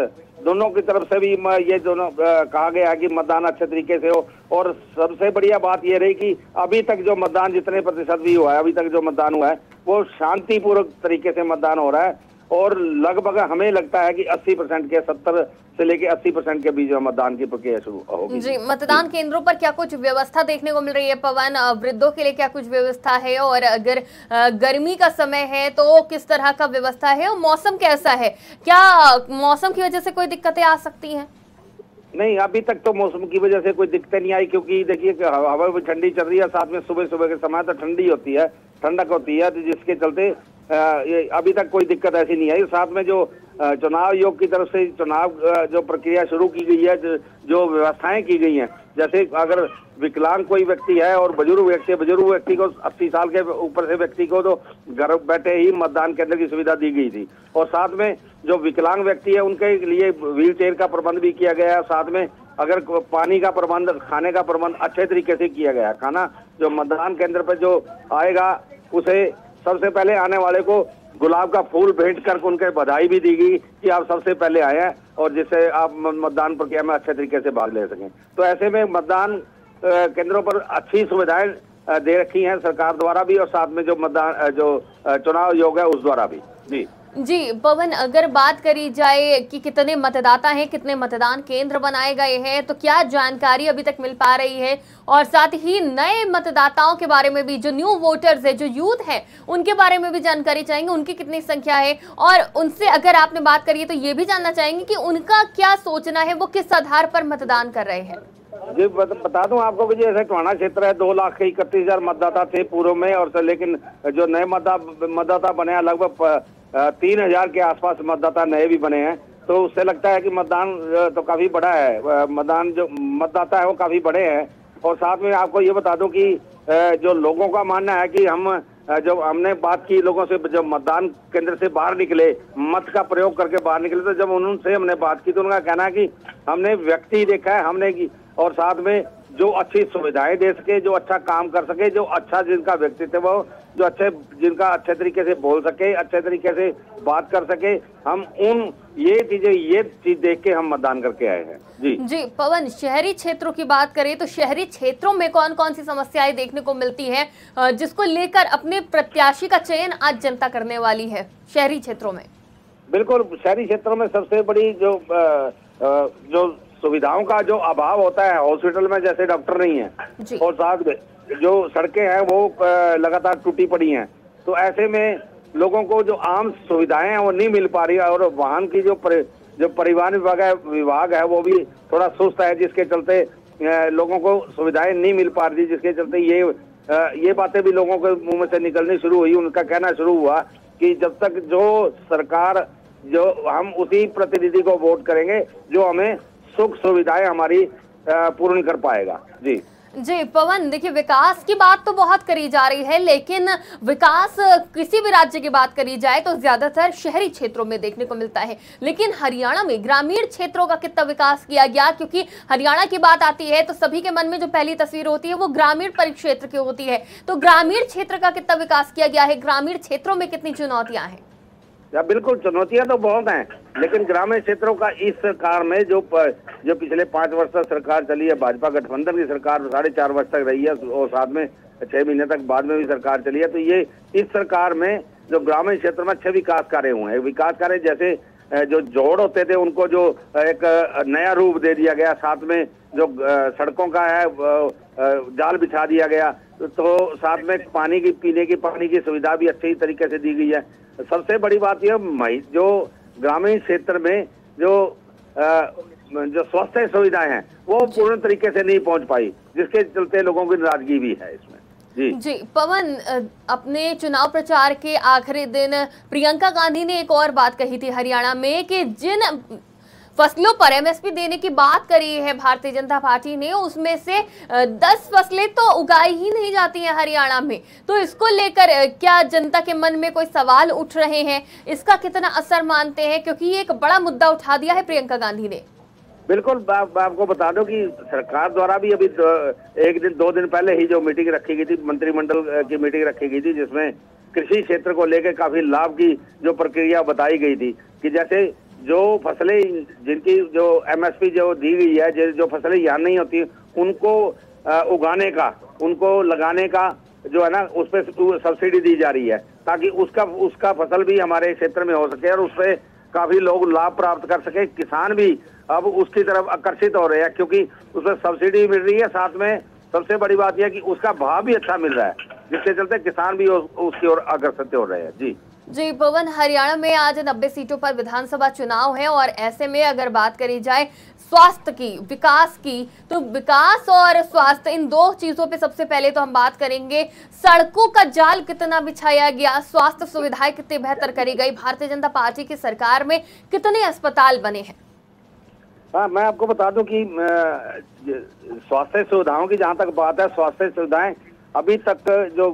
दोनों की तरफ से भी ये दोनों कहा गया है कि मतदान अच्छे तरीके से हो। और सबसे बढ़िया बात ये रही कि अभी तक जो मतदान जितने प्रतिशत भी हुआ है, अभी तक जो मतदान हुआ है वो शांतिपूर्वक तरीके से मतदान हो रहा है, और लगभग हमें लगता है कि 80% के 70 से लेके 80% के बीच मतदान की प्रक्रिया शुरू होगी।
जी, मतदान केंद्रों पर क्या कुछ व्यवस्था देखने को मिल रही है पवन? वृद्धों के लिए क्या कुछ व्यवस्था है, और अगर गर्मी का समय है तो किस तरह का व्यवस्था है, और मौसम कैसा है? क्या मौसम की वजह से कोई दिक्कतें आ सकती हैं?
नहीं, अभी तक तो मौसम की वजह से कोई दिक्कतें नहीं आई, क्योंकि देखिए हवा भी ठंडी चल रही है, साथ में सुबह के समय तो ठंडी होती है, ठंडक होती है, जिसके चलते अभी तक कोई दिक्कत ऐसी नहीं आई। साथ में जो चुनाव आयोग की तरफ से चुनाव जो प्रक्रिया शुरू की गई है, जो व्यवस्थाएं की गई हैं, जैसे अगर विकलांग कोई व्यक्ति है और बुजुर्ग व्यक्ति को 80 साल के ऊपर से व्यक्ति को तो घर बैठे ही मतदान केंद्र की सुविधा दी गई थी, और साथ में जो विकलांग व्यक्ति है उनके लिए व्हील चेयर का प्रबंध भी किया गया है। साथ में अगर पानी का प्रबंध, खाने का प्रबंध अच्छे तरीके से किया गया है। खाना जो मतदान केंद्र पर जो आएगा उसे सबसे पहले आने वाले को गुलाब का फूल भेंट कर उनके बधाई भी दी गई कि आप सबसे पहले आए हैं, और जिससे आप मतदान प्रक्रिया में अच्छे तरीके से भाग ले सकें। तो ऐसे में मतदान केंद्रों पर अच्छी सुविधाएं दे रखी हैं सरकार द्वारा भी, और साथ में जो चुनाव आयोग है उस द्वारा भी। जी
जी पवन, अगर बात करी जाए कि कितने मतदाता हैं, कितने मतदान केंद्र बनाए गए हैं, तो क्या जानकारी अभी तक मिल पा रही है? और साथ ही नए मतदाताओं के बारे में भी, जो न्यू वोटर्स है, जो यूथ है, उनके बारे में भी जानकारी चाहेंगे, उनकी कितनी संख्या है? और उनसे अगर आपने बात करी है तो ये भी जानना चाहेंगे कि उनका क्या सोचना है, वो किस आधार पर मतदान कर रहे हैं?
जी बता दूं आपको कि जैसे टोहाना क्षेत्र है, 2,31,000 मतदाता थे पूर्व में, और लेकिन जो नए मतदाता बने हैं लगभग 3,000 के आसपास मतदाता नए भी बने हैं। तो उससे लगता है कि मतदान तो काफी बड़ा है, मतदान जो मतदाता है वो काफी बड़े हैं। और साथ में आपको ये बता दूं कि जो लोगों का मानना है कि हम जब हमने बात की लोगों से, जब मतदान केंद्र से बाहर निकले, मत का प्रयोग करके बाहर निकले, तो जब उनसे हमने बात की तो उनका कहना है कि हमने व्यक्ति देखा है, हमने की, और साथ में जो अच्छी सुविधाएं दे सके, जो अच्छा काम कर सके, जो अच्छा जिनका व्यक्तित्व हो, जो जिनका अच्छे तरीके से बोल सके, अच्छे तरीके से बात कर सके, हम ये चीज देख के हम मतदान करके आए हैं। जी
पवन, शहरी क्षेत्रों की बात करें तो शहरी क्षेत्रों में कौन कौन सी समस्याएं देखने को मिलती हैं, जिसको लेकर अपने प्रत्याशी का चयन आज जनता करने वाली है शहरी क्षेत्रों में?
बिल्कुल, शहरी क्षेत्रों में सबसे बड़ी जो सुविधाओं का जो अभाव होता है, हॉस्पिटल में जैसे डॉक्टर नहीं है, और साथ में जो सड़कें हैं वो लगातार टूटी पड़ी हैं। तो ऐसे में लोगों को जो आम सुविधाएं हैं वो नहीं मिल पा रही है, और वाहन की जो परिवहन विभाग है वो भी थोड़ा सुस्त है, जिसके चलते लोगों को सुविधाएं नहीं मिल पा रही, जिसके चलते ये बातें भी लोगों के मुंह में से निकलनी शुरू हुई। उनका कहना शुरू हुआ कि जब तक जो सरकार, जो हम उसी प्रतिनिधि को वोट करेंगे जो हमें सुख सुविधाएं हमारी पूर्ण कर पाएगा। जी
पवन, देखिए विकास की बात तो बहुत करी जा रही है, लेकिन विकास किसी भी राज्य की बात करी जाए तो ज्यादातर शहरी क्षेत्रों में देखने को मिलता है, लेकिन हरियाणा में ग्रामीण क्षेत्रों का कितना विकास किया गया? क्योंकि हरियाणा की बात आती है तो सभी के मन में जो पहली तस्वीर होती है वो ग्रामीण परिक्षेत्र की होती है। तो ग्रामीण क्षेत्र का कितना विकास किया गया है? ग्रामीण क्षेत्रों में कितनी चुनौतियां हैं?
बिल्कुल, चुनौतियां तो बहुत हैं, लेकिन ग्रामीण क्षेत्रों का इस सरकार में जो पिछले 5 वर्ष तक सरकार चली है, भाजपा गठबंधन की सरकार 4.5 वर्ष तक रही है, और साथ में 6 महीने तक बाद में भी सरकार चली है। तो ये इस सरकार में जो ग्रामीण क्षेत्र में अच्छे विकास कार्य हुए हैं। विकास कार्य जैसे जो जोड़ होते थे उनको जो एक नया रूप दे दिया गया, साथ में जो सड़कों का है जाल बिछा दिया गया, तो साथ में पीने की पानी की सुविधा भी अच्छी तरीके से दी गई है। सबसे बड़ी बात यह, जो ग्रामीण क्षेत्र में जो स्वास्थ्य सुविधाएं हैं वो पूर्ण तरीके से नहीं पहुंच पाई, जिसके चलते लोगों की नाराजगी भी है इसमें। जी
पवन, अपने चुनाव प्रचार के आखिरी दिन प्रियंका गांधी ने एक और बात कही थी हरियाणा में कि जिन फसलों पर एमएसपी देने की बात करी है भारतीय जनता पार्टी ने, उसमें से 10 फसलें तो उगाई ही नहीं जाती हैं हरियाणा में। तो इसको लेकर क्या जनता के मन में कोई सवाल उठ रहे हैं? इसका कितना असर मानते हैं? क्योंकि ये एक बड़ा मुद्दा उठा दिया है प्रियंका गांधी ने।
बिल्कुल, आपको बता दो कि सरकार द्वारा भी अभी 2 दिन पहले ही जो मीटिंग रखी गई थी, मंत्रिमंडल की मीटिंग रखी गई थी, जिसमें कृषि क्षेत्र को लेकर काफी लाभ की जो प्रक्रिया बताई गई थी कि जैसे जो फसलें जिनकी जो एमएसपी जो दी गई है, जो फसलें यहाँ नहीं होती उनको उगाने का, उनको लगाने का जो है ना, उस पर सब्सिडी दी जा रही है, ताकि उसका फसल भी हमारे क्षेत्र में हो सके और उससे काफी लोग लाभ प्राप्त कर सके। किसान भी अब उसकी तरफ आकर्षित हो रहे हैं, क्योंकि उसमें सब्सिडी मिल रही है, साथ में सबसे बड़ी बात यह है कि उसका भाव भी अच्छा मिल रहा है, जिसके चलते किसान भी उसकी ओर अग्रसर हो रहे हैं।
जी पवन, हरियाणा में आज 90 सीटों पर विधानसभा चुनाव है, और ऐसे में अगर बात करी जाए स्वास्थ्य की, विकास की, तो विकास और स्वास्थ्य, इन 2 चीजों पे सबसे पहले तो हम बात करेंगे। सड़कों का जाल कितना बिछाया गया, स्वास्थ्य सुविधाएं कितनी बेहतर करी गई, भारतीय जनता पार्टी की सरकार में कितने अस्पताल बने हैं?
हाँ, मैं आपको बता दूं कि स्वास्थ्य सुविधाओं की जहां तक बात है, स्वास्थ्य सुविधाएं अभी तक जो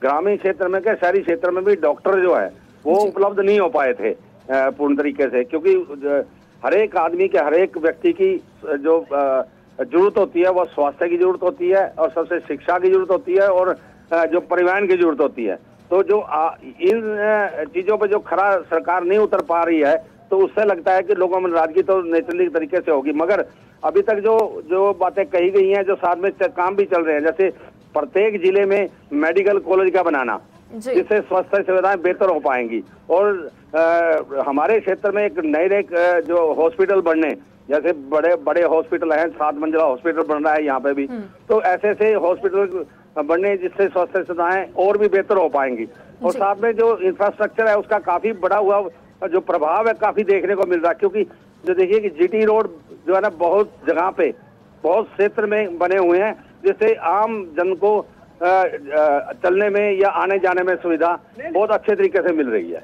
ग्रामीण क्षेत्र में के शहरी क्षेत्र में भी डॉक्टर जो है वो उपलब्ध नहीं हो पाए थे पूर्ण तरीके से, क्योंकि हर एक आदमी के, हर एक व्यक्ति की जो जरूरत होती है वो स्वास्थ्य की जरूरत होती है, और सबसे शिक्षा की जरूरत होती है, और जो परिवहन की जरूरत होती है। तो जो इन चीजों पर जो खरा सरकार नहीं उतर पा रही है, तो उससे लगता है कि लोगों में नाराजगी तो नेचुरली तरीके से होगी। मगर अभी तक जो बातें कही गई हैं, जो साथ में काम भी चल रहे हैं, जैसे प्रत्येक जिले में मेडिकल कॉलेज का बनाना, जिससे स्वास्थ्य सुविधाएं बेहतर हो पाएंगी। और हमारे क्षेत्र में एक नए जो हॉस्पिटल बनने, जैसे बड़े बड़े हॉस्पिटल हैं, 7 मंजिला हॉस्पिटल बन रहा है यहाँ पे भी, तो ऐसे हॉस्पिटल बनने जिससे स्वास्थ्य सुविधाएं और भी बेहतर हो पाएंगी। और साथ में जो इंफ्रास्ट्रक्चर है उसका काफी बड़ा हुआ जो प्रभाव है काफी देखने को मिल रहा है, क्योंकि जो देखिए कि जीटी रोड जो है ना बहुत जगह पे बहुत क्षेत्र में बने हुए हैं, जिससे आम जन को चलने में या आने जाने में सुविधा बहुत अच्छे तरीके से मिल रही है।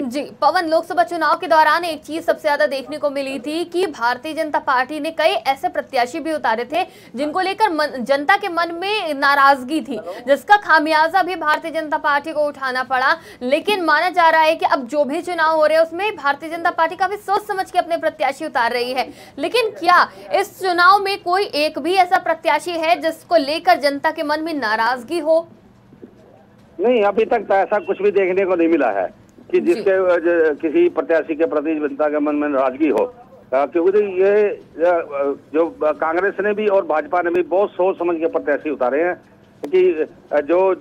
जी पवन, लोकसभा चुनाव के दौरान एक चीज सबसे ज्यादा देखने को मिली थी कि भारतीय जनता पार्टी ने कई ऐसे प्रत्याशी भी उतारे थे जिनको लेकर जनता के मन में नाराजगी थी, जिसका खामियाजा भी भारतीय जनता पार्टी को उठाना पड़ा। लेकिन माना जा रहा है कि अब जो भी चुनाव हो रहे हैं उसमें भारतीय जनता पार्टी काफी सोच समझ के अपने प्रत्याशी उतार रही है। लेकिन क्या इस चुनाव में कोई एक भी ऐसा प्रत्याशी है जिसको लेकर जनता के मन में नाराज हो?
नहीं, अभी तक तो ऐसा कुछ भी देखने को नहीं मिला है कि जिसके किसी प्रत्याशी के प्रति जनता के मन में नाराजगी हो, क्योंकि ये जो कांग्रेस ने भी और भाजपा ने भी बहुत सोच समझ के प्रत्याशी उतारे हैं कि जो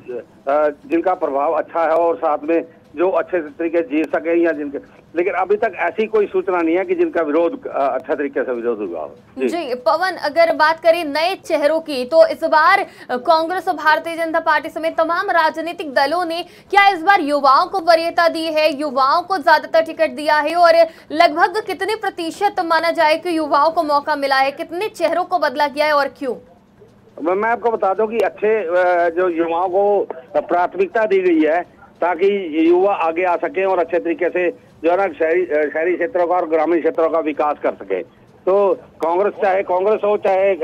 जिनका प्रभाव अच्छा है और साथ में जो अच्छे तरीके जी सके, या जिनके, लेकिन अभी तक ऐसी कोई सूचना नहीं है कि जिनका विरोध अच्छा तरीके से विरोध हुआ हो।
जी पवन, अगर बात करें नए चेहरों की, तो इस बार कांग्रेस और भारतीय जनता पार्टी समेत तमाम राजनीतिक दलों ने क्या इस बार युवाओं को वरीयता दी है, युवाओं को ज्यादातर टिकट दिया है, और लगभग कितने प्रतिशत माना जाए कि युवाओं को मौका मिला है, कितने चेहरों को बदला गया है और क्यों?
मैं आपको बता दूं कि अच्छे जो युवाओं को प्राथमिकता दी गई है ताकि युवा आगे आ सके और अच्छे तरीके से जो है ना शहरी क्षेत्रों का और ग्रामीण क्षेत्रों का विकास कर सके। तो कांग्रेस चाहे कांग्रेस हो चाहे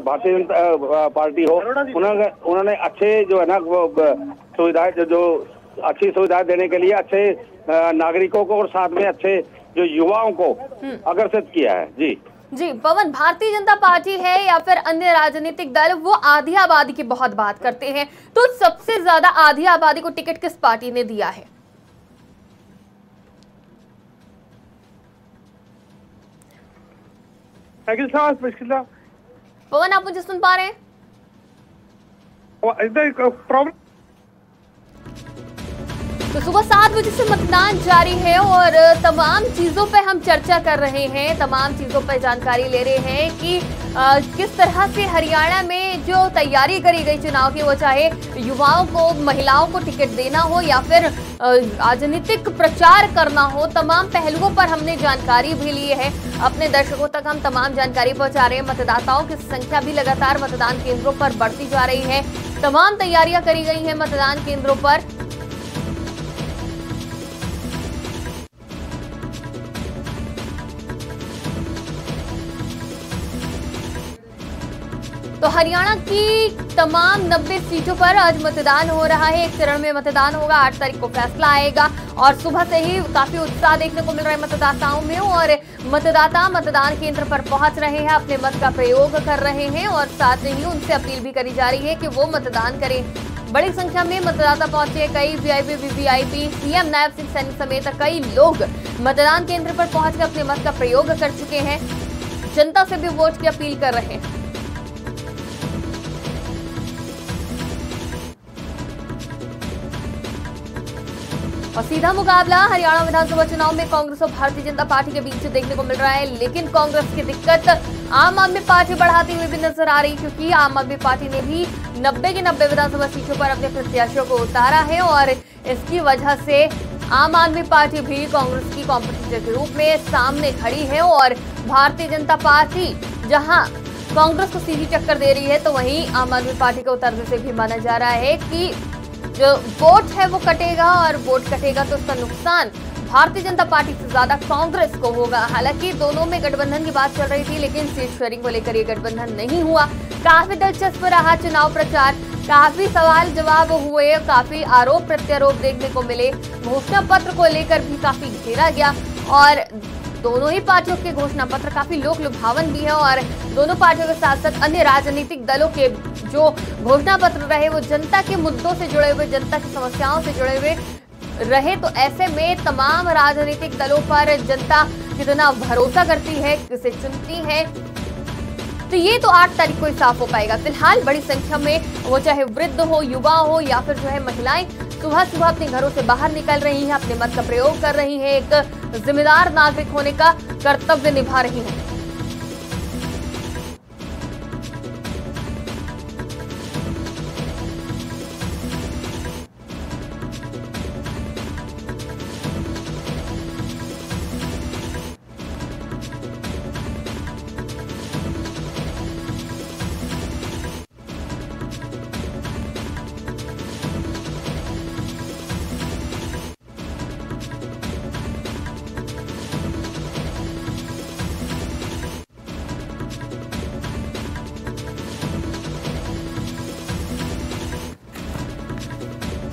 भारतीय जनता पार्टी हो, उन्होंने अच्छे जो है ना सुविधाएं जो अच्छी सुविधाएं देने के लिए अच्छे नागरिकों को और साथ में अच्छे जो युवाओं को आकर्षित किया है।
जी पवन, भारतीय जनता पार्टी है या फिर अन्य राजनीतिक दल, वो आधी आबादी की बहुत बात करते हैं, तो सबसे ज्यादा आधी आबादी को टिकट किस पार्टी ने दिया है? पवन, आप मुझे सुन पा रहे हैं? तो सुबह 7 बजे से मतदान जारी है और तमाम चीजों पे हम चर्चा कर रहे हैं, तमाम चीजों पे जानकारी ले रहे हैं कि किस तरह से हरियाणा में जो तैयारी करी गई चुनाव की, वो चाहे युवाओं को, महिलाओं को टिकट देना हो या फिर राजनीतिक प्रचार करना हो, तमाम पहलुओं पर हमने जानकारी भी ली है। अपने दर्शकों तक हम तमाम जानकारी पहुंचा रहे हैं। मतदाताओं की संख्या भी लगातार मतदान केंद्रों पर बढ़ती जा रही है। तमाम तैयारियां करी गई हैं मतदान केंद्रों पर। तो हरियाणा की तमाम 90 सीटों पर आज मतदान हो रहा है। एक चरण में मतदान होगा, 8 तारीख को फैसला आएगा और सुबह से ही काफी उत्साह देखने को मिल रहा है मतदाताओं में और मतदाता मतदान केंद्र पर पहुंच रहे हैं, अपने मत का प्रयोग कर रहे हैं और साथ ही उनसे अपील भी करी जा रही है कि वो मतदान करें। बड़ी संख्या में मतदाता पहुंचे, कई VIP, VVIP, CM Nayab Singh Saini समेत कई लोग मतदान केंद्र पर पहुंचकर अपने मत का प्रयोग कर चुके हैं। जनता से भी वोट की अपील कर रहे हैं। और सीधा मुकाबला हरियाणा विधानसभा चुनाव में कांग्रेस और भारतीय जनता पार्टी के बीच देखने को मिल रहा है, लेकिन कांग्रेस की दिक्कत आम आदमी पार्टी बढ़ाती हुई भी नजर आ रही, क्योंकि आम आदमी पार्टी ने भी 90 की 90 विधानसभा सीटों पर अपने प्रत्याशियों को उतारा है और इसकी वजह से आम आदमी पार्टी भी कांग्रेस की कॉम्पिटिटर के रूप में सामने खड़ी है और भारतीय जनता पार्टी जहां कांग्रेस को सीधी टक्कर दे रही है, तो वहीं आम आदमी पार्टी के उतरने से भी माना जा रहा है कि जो वोट है वो कटेगा और वोट कटेगा तो उसका नुकसान भारतीय जनता पार्टी से ज्यादा कांग्रेस को होगा। हालांकि दोनों में गठबंधन की बात चल रही थी, लेकिन सीट शेयरिंग को लेकर ये गठबंधन नहीं हुआ। काफी दिलचस्प रहा चुनाव प्रचार, काफी सवाल जवाब हुए, काफी आरोप प्रत्यारोप देखने को मिले। घोषणा पत्र को लेकर भी काफी घेरा गया और दोनों ही पार्टियों के घोषणा पत्र काफी लोक लुभावन भी है और दोनों पार्टियों के साथ साथ अन्य राजनीतिक दलों के जो घोषणा पत्र रहे वो जनता के मुद्दों से जुड़े हुए, जनता की समस्याओं से जुड़े हुए रहे। तो ऐसे में तमाम राजनीतिक दलों पर जनता कितना भरोसा करती है, किसे चुनती है, तो ये तो 8 तारीख को ही साफ हो पाएगा। फिलहाल बड़ी संख्या में वो चाहे वृद्ध हो, युवा हो या फिर जो है महिलाएं, सुबह सुबह अपने घरों से बाहर निकल रही हैं, अपने मत का प्रयोग कर रही हैं, एक जिम्मेदार नागरिक होने का कर्तव्य निभा रही हैं।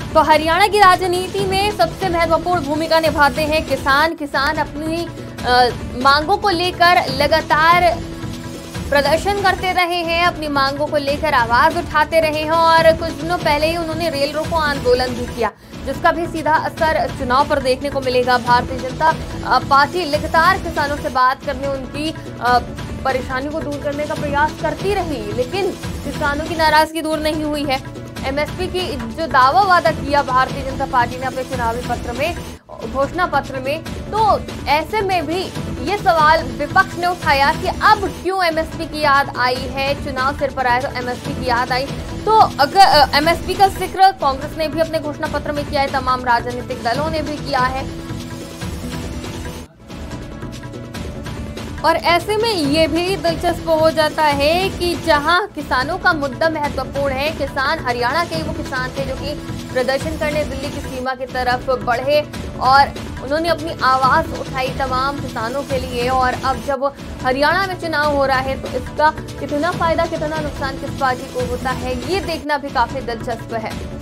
तो हरियाणा की राजनीति में सबसे महत्वपूर्ण भूमिका निभाते हैं किसान। किसान अपनी मांगों को लेकर लगातार प्रदर्शन करते रहे हैं, अपनी मांगों को लेकर आवाज उठाते रहे हैं और कुछ दिनों पहले ही उन्होंने रेल रोको आंदोलन भी किया, जिसका भी सीधा असर चुनाव पर देखने को मिलेगा। भारतीय जनता पार्टी लगातार किसानों से बात करने, उनकी परेशानी को दूर करने का प्रयास करती रही, लेकिन किसानों की नाराजगी दूर नहीं हुई है। एमएसपी की जो दावा वादा किया भारतीय जनता पार्टी ने अपने चुनावी पत्र में, घोषणा पत्र में, तो ऐसे में भी ये सवाल विपक्ष ने उठाया कि अब क्यों एमएसपी की याद आई है। चुनाव सिर पर आए तो एमएसपी की याद आई, तो अगर एमएसपी का जिक्र कांग्रेस ने भी अपने घोषणा पत्र में किया है, तमाम राजनीतिक दलों ने भी किया है, और ऐसे में ये भी दिलचस्प हो जाता है कि जहां किसानों का मुद्दा महत्वपूर्ण है, किसान हरियाणा के वो किसान थे जो कि प्रदर्शन करने दिल्ली की सीमा की तरफ बढ़े और उन्होंने अपनी आवाज उठाई तमाम किसानों के लिए, और अब जब हरियाणा में चुनाव हो रहा है तो इसका कितना फायदा कितना नुकसान किस पार्टी को होता है, ये देखना भी काफी दिलचस्प है।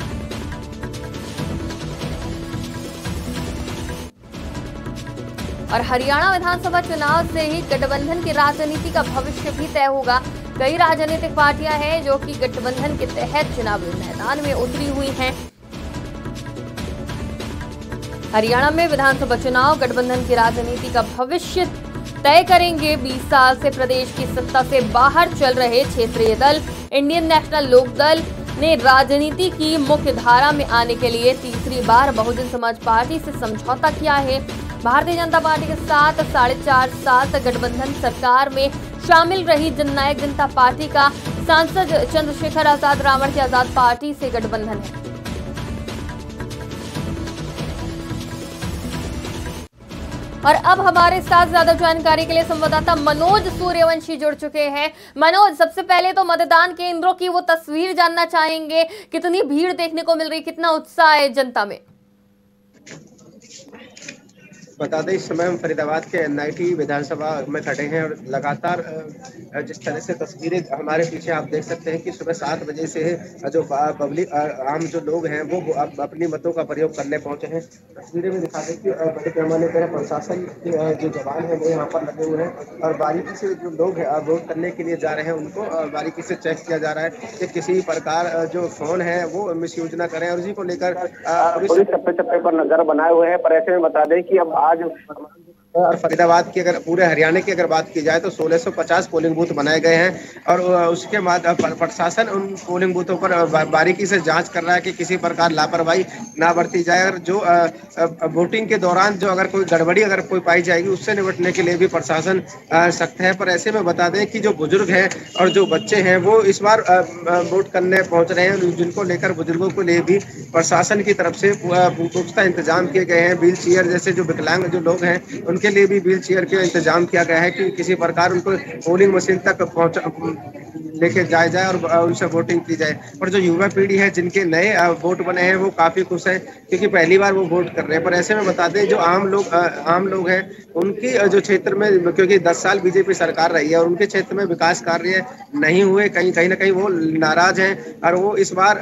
और हरियाणा विधानसभा चुनाव से ही गठबंधन की राजनीति का भविष्य भी तय होगा। कई राजनीतिक पार्टियां हैं जो कि गठबंधन के तहत चुनावी मैदान में उतरी हुई हैं। हरियाणा में विधानसभा चुनाव गठबंधन की राजनीति का भविष्य तय करेंगे। 20 साल से प्रदेश की सत्ता से बाहर चल रहे क्षेत्रीय दल इंडियन नेशनल लोकदल ने राजनीति की मुख्य धारा में आने के लिए तीसरी बार बहुजन समाज पार्टी से समझौता किया है। भारतीय जनता पार्टी के साथ 4.5 साल तक गठबंधन सरकार में शामिल रही जननायक जनता पार्टी का सांसद चंद्रशेखर आजाद रावण की आजाद पार्टी से गठबंधन है। और अब हमारे साथ ज्यादा जानकारी के लिए संवाददाता मनोज सूर्यवंशी जुड़ चुके हैं। मनोज, सबसे पहले तो मतदान केंद्रों की वो तस्वीर जानना चाहेंगे, कितनी भीड़ देखने को मिल रही, कितना उत्साह है जनता में?
बता दें, इस समय हम फरीदाबाद के एनआईटी विधानसभा में खड़े हैं और लगातार जिस तरह से तस्वीरें हमारे पीछे आप देख सकते हैं कि सुबह 7 बजे से जो पब्लिक आम जो लोग हैं वो अपनी मतों का प्रयोग करने पहुंचे हैं। तस्वीरें में दिखा दें कि बड़े पैमाने पर प्रशासन के जो जवान हैं वो यहाँ पर लगे हुए हैं और बारीकी से जो लोग वोट करने के लिए जा रहे हैं उनको बारीकी से चेक किया जा रहा है कि किसी प्रकार जो फोन है वो मिसयूज ना करें, और इसी को लेकर पुलिस चप्पे चप्पे पर नजर बनाए हुए हैं। पर ऐसे में बता दें कि अब आज और फरीदाबाद की अगर पूरे हरियाणा की अगर बात की जाए तो 1650 पोलिंग बूथ बनाए गए हैं और उसके बाद प्रशासन उन पोलिंग बूथों पर बारीकी से जांच कर रहा है कि किसी प्रकार लापरवाही ना बरती जाए, और जो वोटिंग के दौरान जो अगर कोई गड़बड़ी अगर कोई पाई जाएगी उससे निपटने के लिए भी प्रशासन सख्त है। पर ऐसे में बता दें कि जो बुजुर्ग हैं और जो बच्चे हैं वो इस बार वोट करने पहुंच रहे हैं, जिनको लेकर बुजुर्गों के लिए भी प्रशासन की तरफ से पुख्ता इंतजाम किए गए हैं। व्हील चेयर जैसे जो विकलांग जो लोग हैं उनके लिए भी व्हील चेयर का इंतजाम किया गया है कि किसी प्रकार उनको पोलिंग मशीन तक लेके जाया जाए और उनसे वोटिंग की जाए। और जो युवा पीढ़ी है जिनके नए वोट बने हैं वो काफी खुश हैं क्योंकि पहली बार वो वोट कर रहे हैं। पर ऐसे में बता दें जो आम लोग हैं उनकी जो क्षेत्र में, क्योंकि 10 साल बीजेपी सरकार रही है और उनके क्षेत्र में विकास कार्य नहीं हुए, कहीं ना कहीं वो नाराज हैं और वो इस बार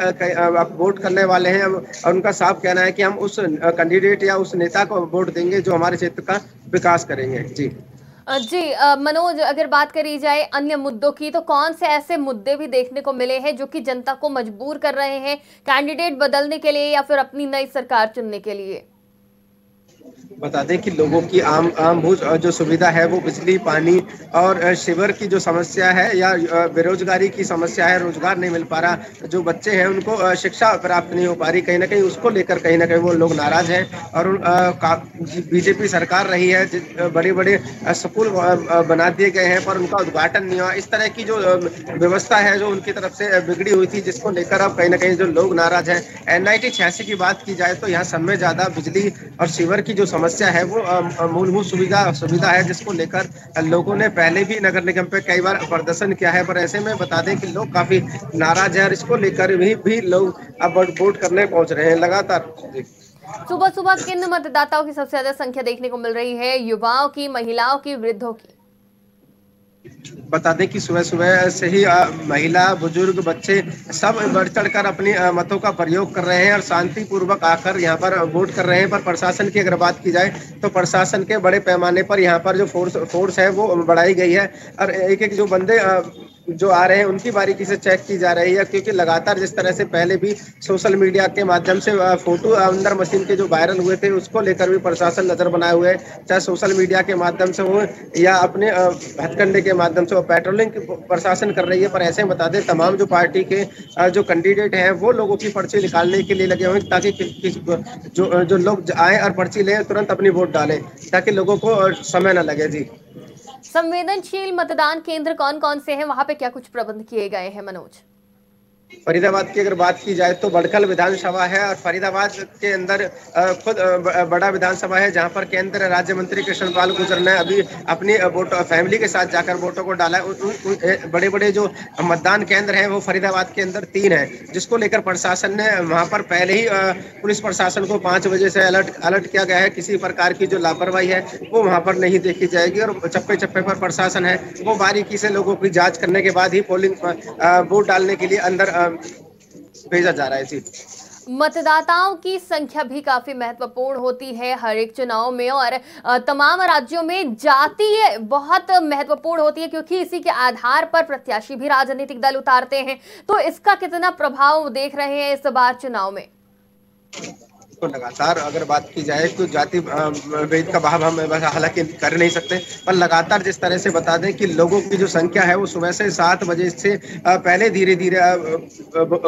वोट करने वाले हैं और उनका साफ कहना है कि हम उस कैंडिडेट या उस नेता को वोट देंगे जो हमारे क्षेत्र का विकास करेंगे। जी
मनोज, अगर बात करी जाए अन्य मुद्दों की तो कौन से ऐसे मुद्दे भी देखने को मिले हैं जो कि जनता को मजबूर कर रहे हैं कैंडिडेट बदलने के लिए या फिर अपनी नई सरकार चुनने के लिए?
बता दें कि लोगों की आमभूत जो सुविधा है वो बिजली, पानी और शिवर की जो समस्या है या बेरोजगारी की समस्या है, रोजगार नहीं मिल पा रहा, जो बच्चे हैं उनको शिक्षा प्राप्त नहीं हो पा रही, कहीं ना कहीं उसको लेकर कहीं ना कहीं वो लोग नाराज हैं। और बीजेपी सरकार रही है, बड़े बड़े स्कूल बना दिए गए हैं पर उनका उद्घाटन नहीं हुआ। इस तरह की जो व्यवस्था है जो उनकी तरफ से बिगड़ी हुई थी, जिसको लेकर अब कहीं ना कहीं जो लोग नाराज हैं। NIT 86 की बात की जाए तो यहाँ सब में ज्यादा बिजली और शिवर की जो समस्या है वो मूलभूत सुविधा है, जिसको लेकर लोगों ने पहले भी नगर निगम पे कई बार प्रदर्शन किया है। पर ऐसे में बता दें कि लोग काफी नाराज है और इसको लेकर भी लोग अब वोट करने पहुंच रहे हैं लगातार।
सुबह सुबह किन मतदाताओं की सबसे ज्यादा संख्या देखने को मिल रही है? युवाओं की, महिलाओं की, वृद्धों की?
बता दें कि सुबह सुबह से ही महिला, बुजुर्ग, बच्चे सब बढ़ चढ़कर अपनी मतों का प्रयोग कर रहे हैं और शांतिपूर्वक आकर यहाँ पर वोट कर रहे हैं। पर प्रशासन की अगर बात की जाए तो प्रशासन के बड़े पैमाने पर यहाँ पर जो फोर्स है वो बढ़ाई गई है और एक एक जो बंदे जो आ रहे हैं उनकी बारीकी से चेक की जा रही है, क्योंकि लगातार जिस तरह से पहले भी सोशल मीडिया के माध्यम से फोटो अंदर मशीन के जो वायरल हुए थे उसको लेकर भी प्रशासन नजर बनाए हुए है, चाहे सोशल मीडिया के माध्यम से हो या अपने हथकंडे के माध्यम से हो। पेट्रोलिंग प्रशासन कर रही है। पर ऐसे बता दें तमाम जो पार्टी के जो कैंडिडेट हैं वो लोगों की पर्ची निकालने के लिए लगे हुए हैं, ताकि जो लोग आए और पर्ची लें तुरंत अपनी वोट डालें, ताकि लोगों को समय न लगे। जी,
संवेदनशील मतदान केंद्र कौन कौन से हैं? वहां पे क्या कुछ प्रबंध किए गए हैं मनोज?
फरीदाबाद की अगर बात की जाए तो बड़कल विधानसभा है और फरीदाबाद के अंदर खुद बड़ा विधानसभा है, जहां पर केंद्र राज्य मंत्री कृष्णपाल गुर्जर ने अभी अपनी फैमिली के साथ जाकर वोटों को डाला है। बड़े बड़े जो मतदान केंद्र हैं वो फरीदाबाद के अंदर 3 है, जिसको लेकर प्रशासन ने वहां पर पहले ही पुलिस प्रशासन को 5 बजे से अलर्ट किया गया है। किसी प्रकार की जो लापरवाही है वो वहां पर नहीं देखी जाएगी और चप्पे चप्पे पर प्रशासन है वो बारीकी से लोगों की जाँच करने के बाद ही पोलिंग वोट डालने के लिए अंदर भेजा जा रहा है। जी,
मतदाताओं की संख्या भी काफी महत्वपूर्ण होती है हर एक चुनाव में और तमाम राज्यों में जाति बहुत महत्वपूर्ण होती है, क्योंकि इसी के आधार पर प्रत्याशी भी राजनीतिक दल उतारते हैं। तो इसका कितना प्रभाव देख रहे हैं इस बार चुनाव में?
तो लगातार अगर बात की जाए तो जाति भेद का भाव हम हालांकि कर नहीं सकते, पर लगातार जिस तरह से बता दें कि लोगों की जो संख्या है वो सुबह से 7 बजे से पहले धीरे धीरे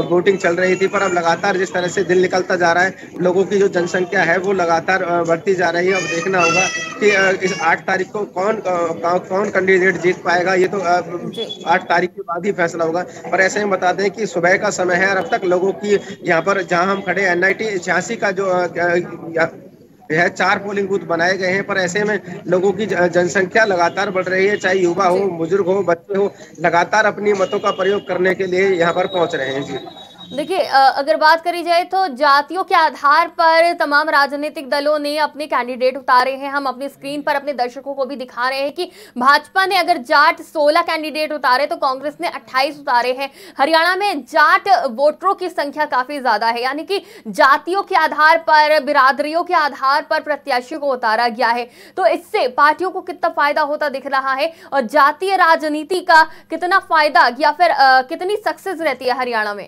वोटिंग चल रही थी, पर अब लगातार जिस तरह से दिन निकलता जा रहा है लोगों की जो जनसंख्या है वो लगातार बढ़ती जा रही है। अब देखना होगा कि इस 8 तारीख को कौन कैंडिडेट जीत पाएगा, ये तो 8 तारीख के बाद ही फैसला होगा। पर ऐसे में बता दें कि सुबह का समय है और अब तक लोगों की यहाँ पर जहाँ हम खड़े NIT 86 का जो यह 4 पोलिंग बूथ बनाए गए हैं, पर ऐसे में लोगों की जनसंख्या लगातार बढ़ रही है, चाहे युवा हो, बुजुर्ग हो, बच्चे हो, लगातार अपनी मतों का प्रयोग करने के लिए यहाँ पर पहुंच रहे हैं। जी,
देखिए, अगर बात करी जाए तो जातियों के आधार पर तमाम राजनीतिक दलों ने अपने कैंडिडेट उतारे हैं। हम अपनी स्क्रीन पर अपने दर्शकों को भी दिखा रहे हैं कि भाजपा ने अगर जाट 16 कैंडिडेट उतारे तो कांग्रेस ने 28 उतारे हैं। हरियाणा में जाट वोटरों की संख्या काफी ज्यादा है, यानी कि जातियों के आधार पर, बिरादरियों के आधार पर प्रत्याशियों को उतारा गया है। तो इससे पार्टियों को कितना फायदा होता दिख रहा है और जातीय राजनीति का कितना फायदा या फिर कितनी सक्सेस रहती है हरियाणा में?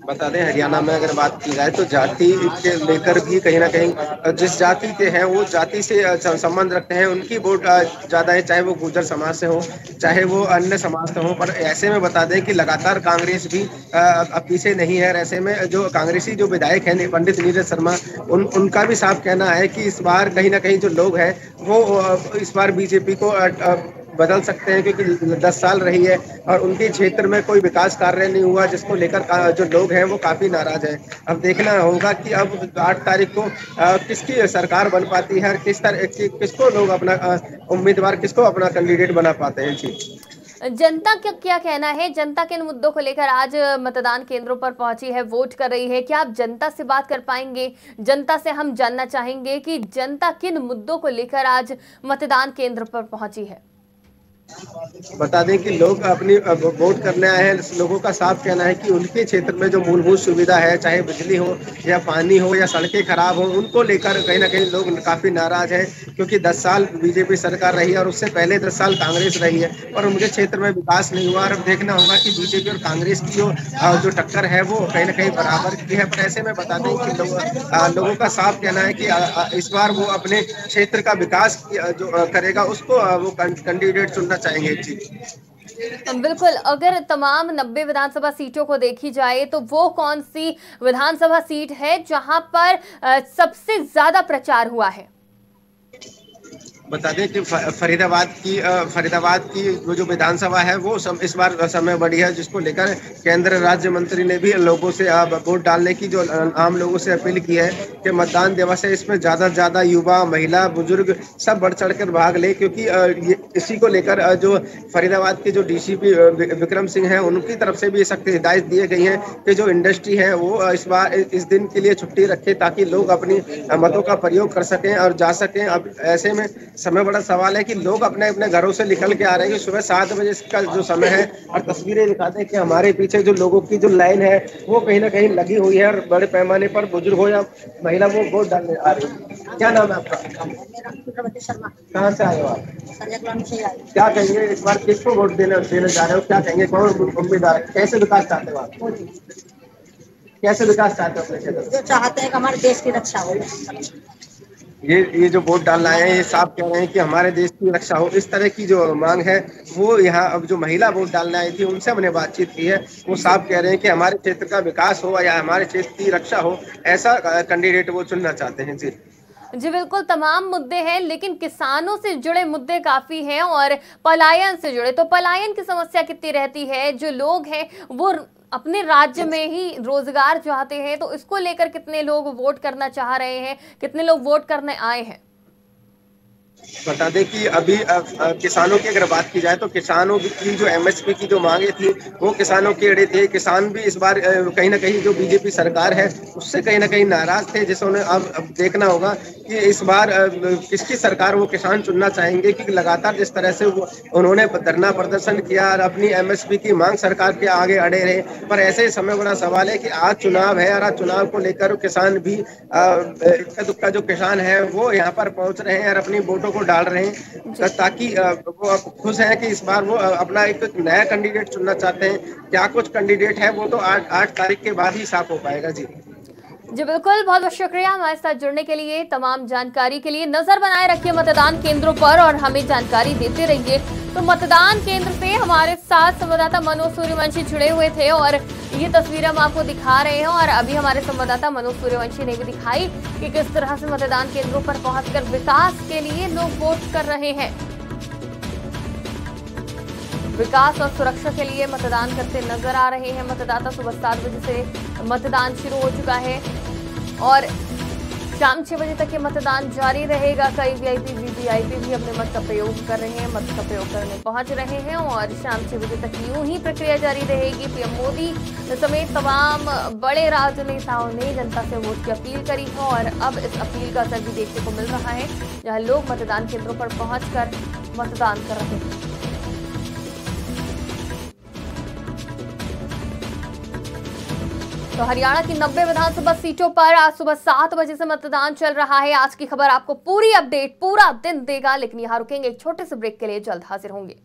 बता दें हरियाणा में अगर बात की जाए तो जाति के लेकर भी कहीं ना कहीं जिस जाति के हैं वो जाति से संबंध रखते हैं, उनकी वोट ज्यादा है, चाहे वो गुर्जर समाज से हो चाहे वो अन्य समाज से हो। पर ऐसे में बता दें कि लगातार कांग्रेस भी अब पीछे नहीं है। ऐसे में जो कांग्रेसी जो विधायक हैं पंडित नीरज शर्मा, उनका भी साफ कहना है कि इस बार कहीं ना कहीं जो लोग हैं वो इस बार बीजेपी को बदल सकते हैं, क्योंकि 10 साल रही है और उनके क्षेत्र में कोई विकास कार्य नहीं हुआ, जिसको लेकर जो लोग हैं वो काफी नाराज हैं। अब देखना होगा कि अब 8 तारीख को किसकी सरकार बन पाती है, किसको लोग अपना उम्मीदवार, किसको अपना कैंडिडेट बना पाते हैं। जी,
जनता का क्या कहना है? जनता किन मुद्दों को लेकर आज मतदान केंद्रों पर पहुंची है, वोट कर रही है? क्या आप जनता से बात कर पाएंगे? जनता से हम जानना चाहेंगे कि जनता किन मुद्दों को लेकर आज मतदान केंद्र पर पहुंची है।
बता दें कि लोग अपनी वोट करने आए हैं। लोगों का साफ कहना है कि उनके क्षेत्र में जो मूलभूत सुविधा है, चाहे बिजली हो या पानी हो या सड़कें खराब हो, उनको लेकर कहीं ना कहीं लोग काफी नाराज हैं, क्योंकि 10 साल बीजेपी सरकार रही है और उससे पहले 10 साल कांग्रेस रही है और उनके क्षेत्र में विकास नहीं हुआ। और अब देखना होगा कि बीजेपी और कांग्रेस की जो टक्कर है वो कहीं ना कहीं बराबर की है। पर ऐसे में बता दें कि लोगों का साफ कहना है कि इस बार वो अपने क्षेत्र का विकास जो करेगा उसको वो कैंडिडेट चुनना चाहेंगे। जी
बिल्कुल, अगर तमाम 90 विधानसभा सीटों को देखी जाए तो वो कौन सी विधानसभा सीट है जहां पर सबसे ज्यादा प्रचार हुआ है?
बता दें कि फरीदाबाद की जो विधानसभा है वो इस बार समय बढ़ी है, जिसको लेकर केंद्र राज्य मंत्री ने भी लोगों से वोट डालने की जो आम लोगों से अपील की है कि मतदान दिवस है, इसमें ज्यादा से ज्यादा युवा, महिला, बुजुर्ग सब बढ़ चढ़कर भाग ले, क्योंकि इसी को लेकर जो फरीदाबाद के जो डीसीपी विक्रम सिंह हैं उनकी तरफ से भी सख्त हिदायत दी गई है कि जो इंडस्ट्री है वो इस बार इस दिन के लिए छुट्टी रखे ताकि लोग अपनी मतों का प्रयोग कर सकें और जा सकें। अब ऐसे में समय बड़ा सवाल है कि लोग अपने अपने घरों से निकल के आ रहे हैं कि सुबह 7 बजे का जो समय है, और तस्वीरें दिखाते हैं कि हमारे पीछे जो लोगों की जो लाइन है वो कहीं ना कहीं लगी हुई है और बड़े पैमाने पर बुजुर्ग हो या महिला वो वोट डालने आ रही है। क्या नाम है आपका? कहाँ से आए हो आप? क्या कहेंगे इस बार किसको वोट देने जा रहे हो? क्या कहेंगे कौन उम्मीदवार, कैसे विकास चाहते हो आप? कैसे विकास चाहते हो अपने क्षेत्र?
जो चाहते हैं कि हमारे देश की रक्षा हो।
ये जो वोट डालना है ये साफ कह रहे हैं कि हमारे देश की रक्षा हो, इस तरह की जो मांग है वो यहाँ अब जो महिला वोट डालने आई थी उनसे हमने बातचीत की है, वो साफ कह रहे हैं कि हमारे क्षेत्र का विकास हो या हमारे क्षेत्र की रक्षा हो, ऐसा कैंडिडेट वो चुनना चाहते हैं।
जी बिल्कुल, तमाम मुद्दे हैं लेकिन किसानों से जुड़े मुद्दे काफी हैं और पलायन से जुड़े, तो पलायन की समस्या कितनी रहती है? जो लोग हैं वो अपने राज्य में ही रोजगार चाहते हैं, तो इसको लेकर कितने लोग वोट करना चाह रहे हैं, कितने लोग वोट करने आए हैं?
बता दें कि अभी किसानों की अगर बात की जाए तो किसानों की जो एमएसपी की जो मांगे थी वो किसानों के अड़े थे। किसान भी इस बार कहीं ना कहीं जो बीजेपी सरकार है उससे कहीं ना कहीं नाराज थे, जिसे उन्हें अब देखना होगा कि इस बार किसकी सरकार वो किसान चुनना चाहेंगे, क्योंकि लगातार जिस तरह से उन्होंने धरना प्रदर्शन किया और अपनी एमएसपी की मांग सरकार के आगे अड़े रहे। पर ऐसे ही समय बड़ा सवाल है कि आज चुनाव है और आज चुनाव को लेकर किसान भी इक्का दुक्का जो किसान है वो यहाँ पर पहुंच रहे हैं और अपनी वोटों को डाल रहे हैं, ताकि वो खुश हैं कि इस बार वो अपना एक नया कैंडिडेट चुनना चाहते हैं। क्या कुछ कैंडिडेट है वो तो 8 तारीख के बाद ही साफ हो पाएगा। जी
बिल्कुल, बहुत बहुत शुक्रिया हमारे साथ जुड़ने के लिए, तमाम जानकारी के लिए। नजर बनाए रखिए मतदान केंद्रों पर और हमें जानकारी देते रहिए। तो मतदान केंद्र पे हमारे साथ संवाददाता मनोज सूर्यवंशी जुड़े हुए थे और ये तस्वीर हम आपको दिखा रहे हैं। और अभी हमारे संवाददाता मनोज सूर्यवंशी ने भी दिखाई कि किस तरह से मतदान केंद्रों पर पहुंचकर विकास के लिए लोग वोट कर रहे हैं। विकास और सुरक्षा के लिए मतदान करते नजर आ रहे हैं मतदाता। सुबह 7 बजे से मतदान शुरू हो चुका है और शाम 6 बजे तक ये मतदान जारी रहेगा। कई वीआईपी वीवीआईपी भी अपने मत का प्रयोग कर रहे हैं, मत का प्रयोग करने पहुंच रहे हैं और शाम 6 बजे तक यूं ही प्रक्रिया जारी रहेगी। पीएम मोदी समेत तमाम बड़े राजनेताओं ने जनता से वोट की अपील करी है और अब इस अपील का असर भी देखने को मिल रहा है, जहां लोग मतदान केंद्रों पर पहुंचकर मतदान कर रहे हैं। तो हरियाणा की 90 विधानसभा सीटों पर आज सुबह 7 बजे से मतदान चल रहा है। आज की खबर आपको पूरी अपडेट पूरा दिन देगा, लेकिन यहाँ रुकेंगे एक छोटे से ब्रेक के लिए, जल्द हाजिर होंगे।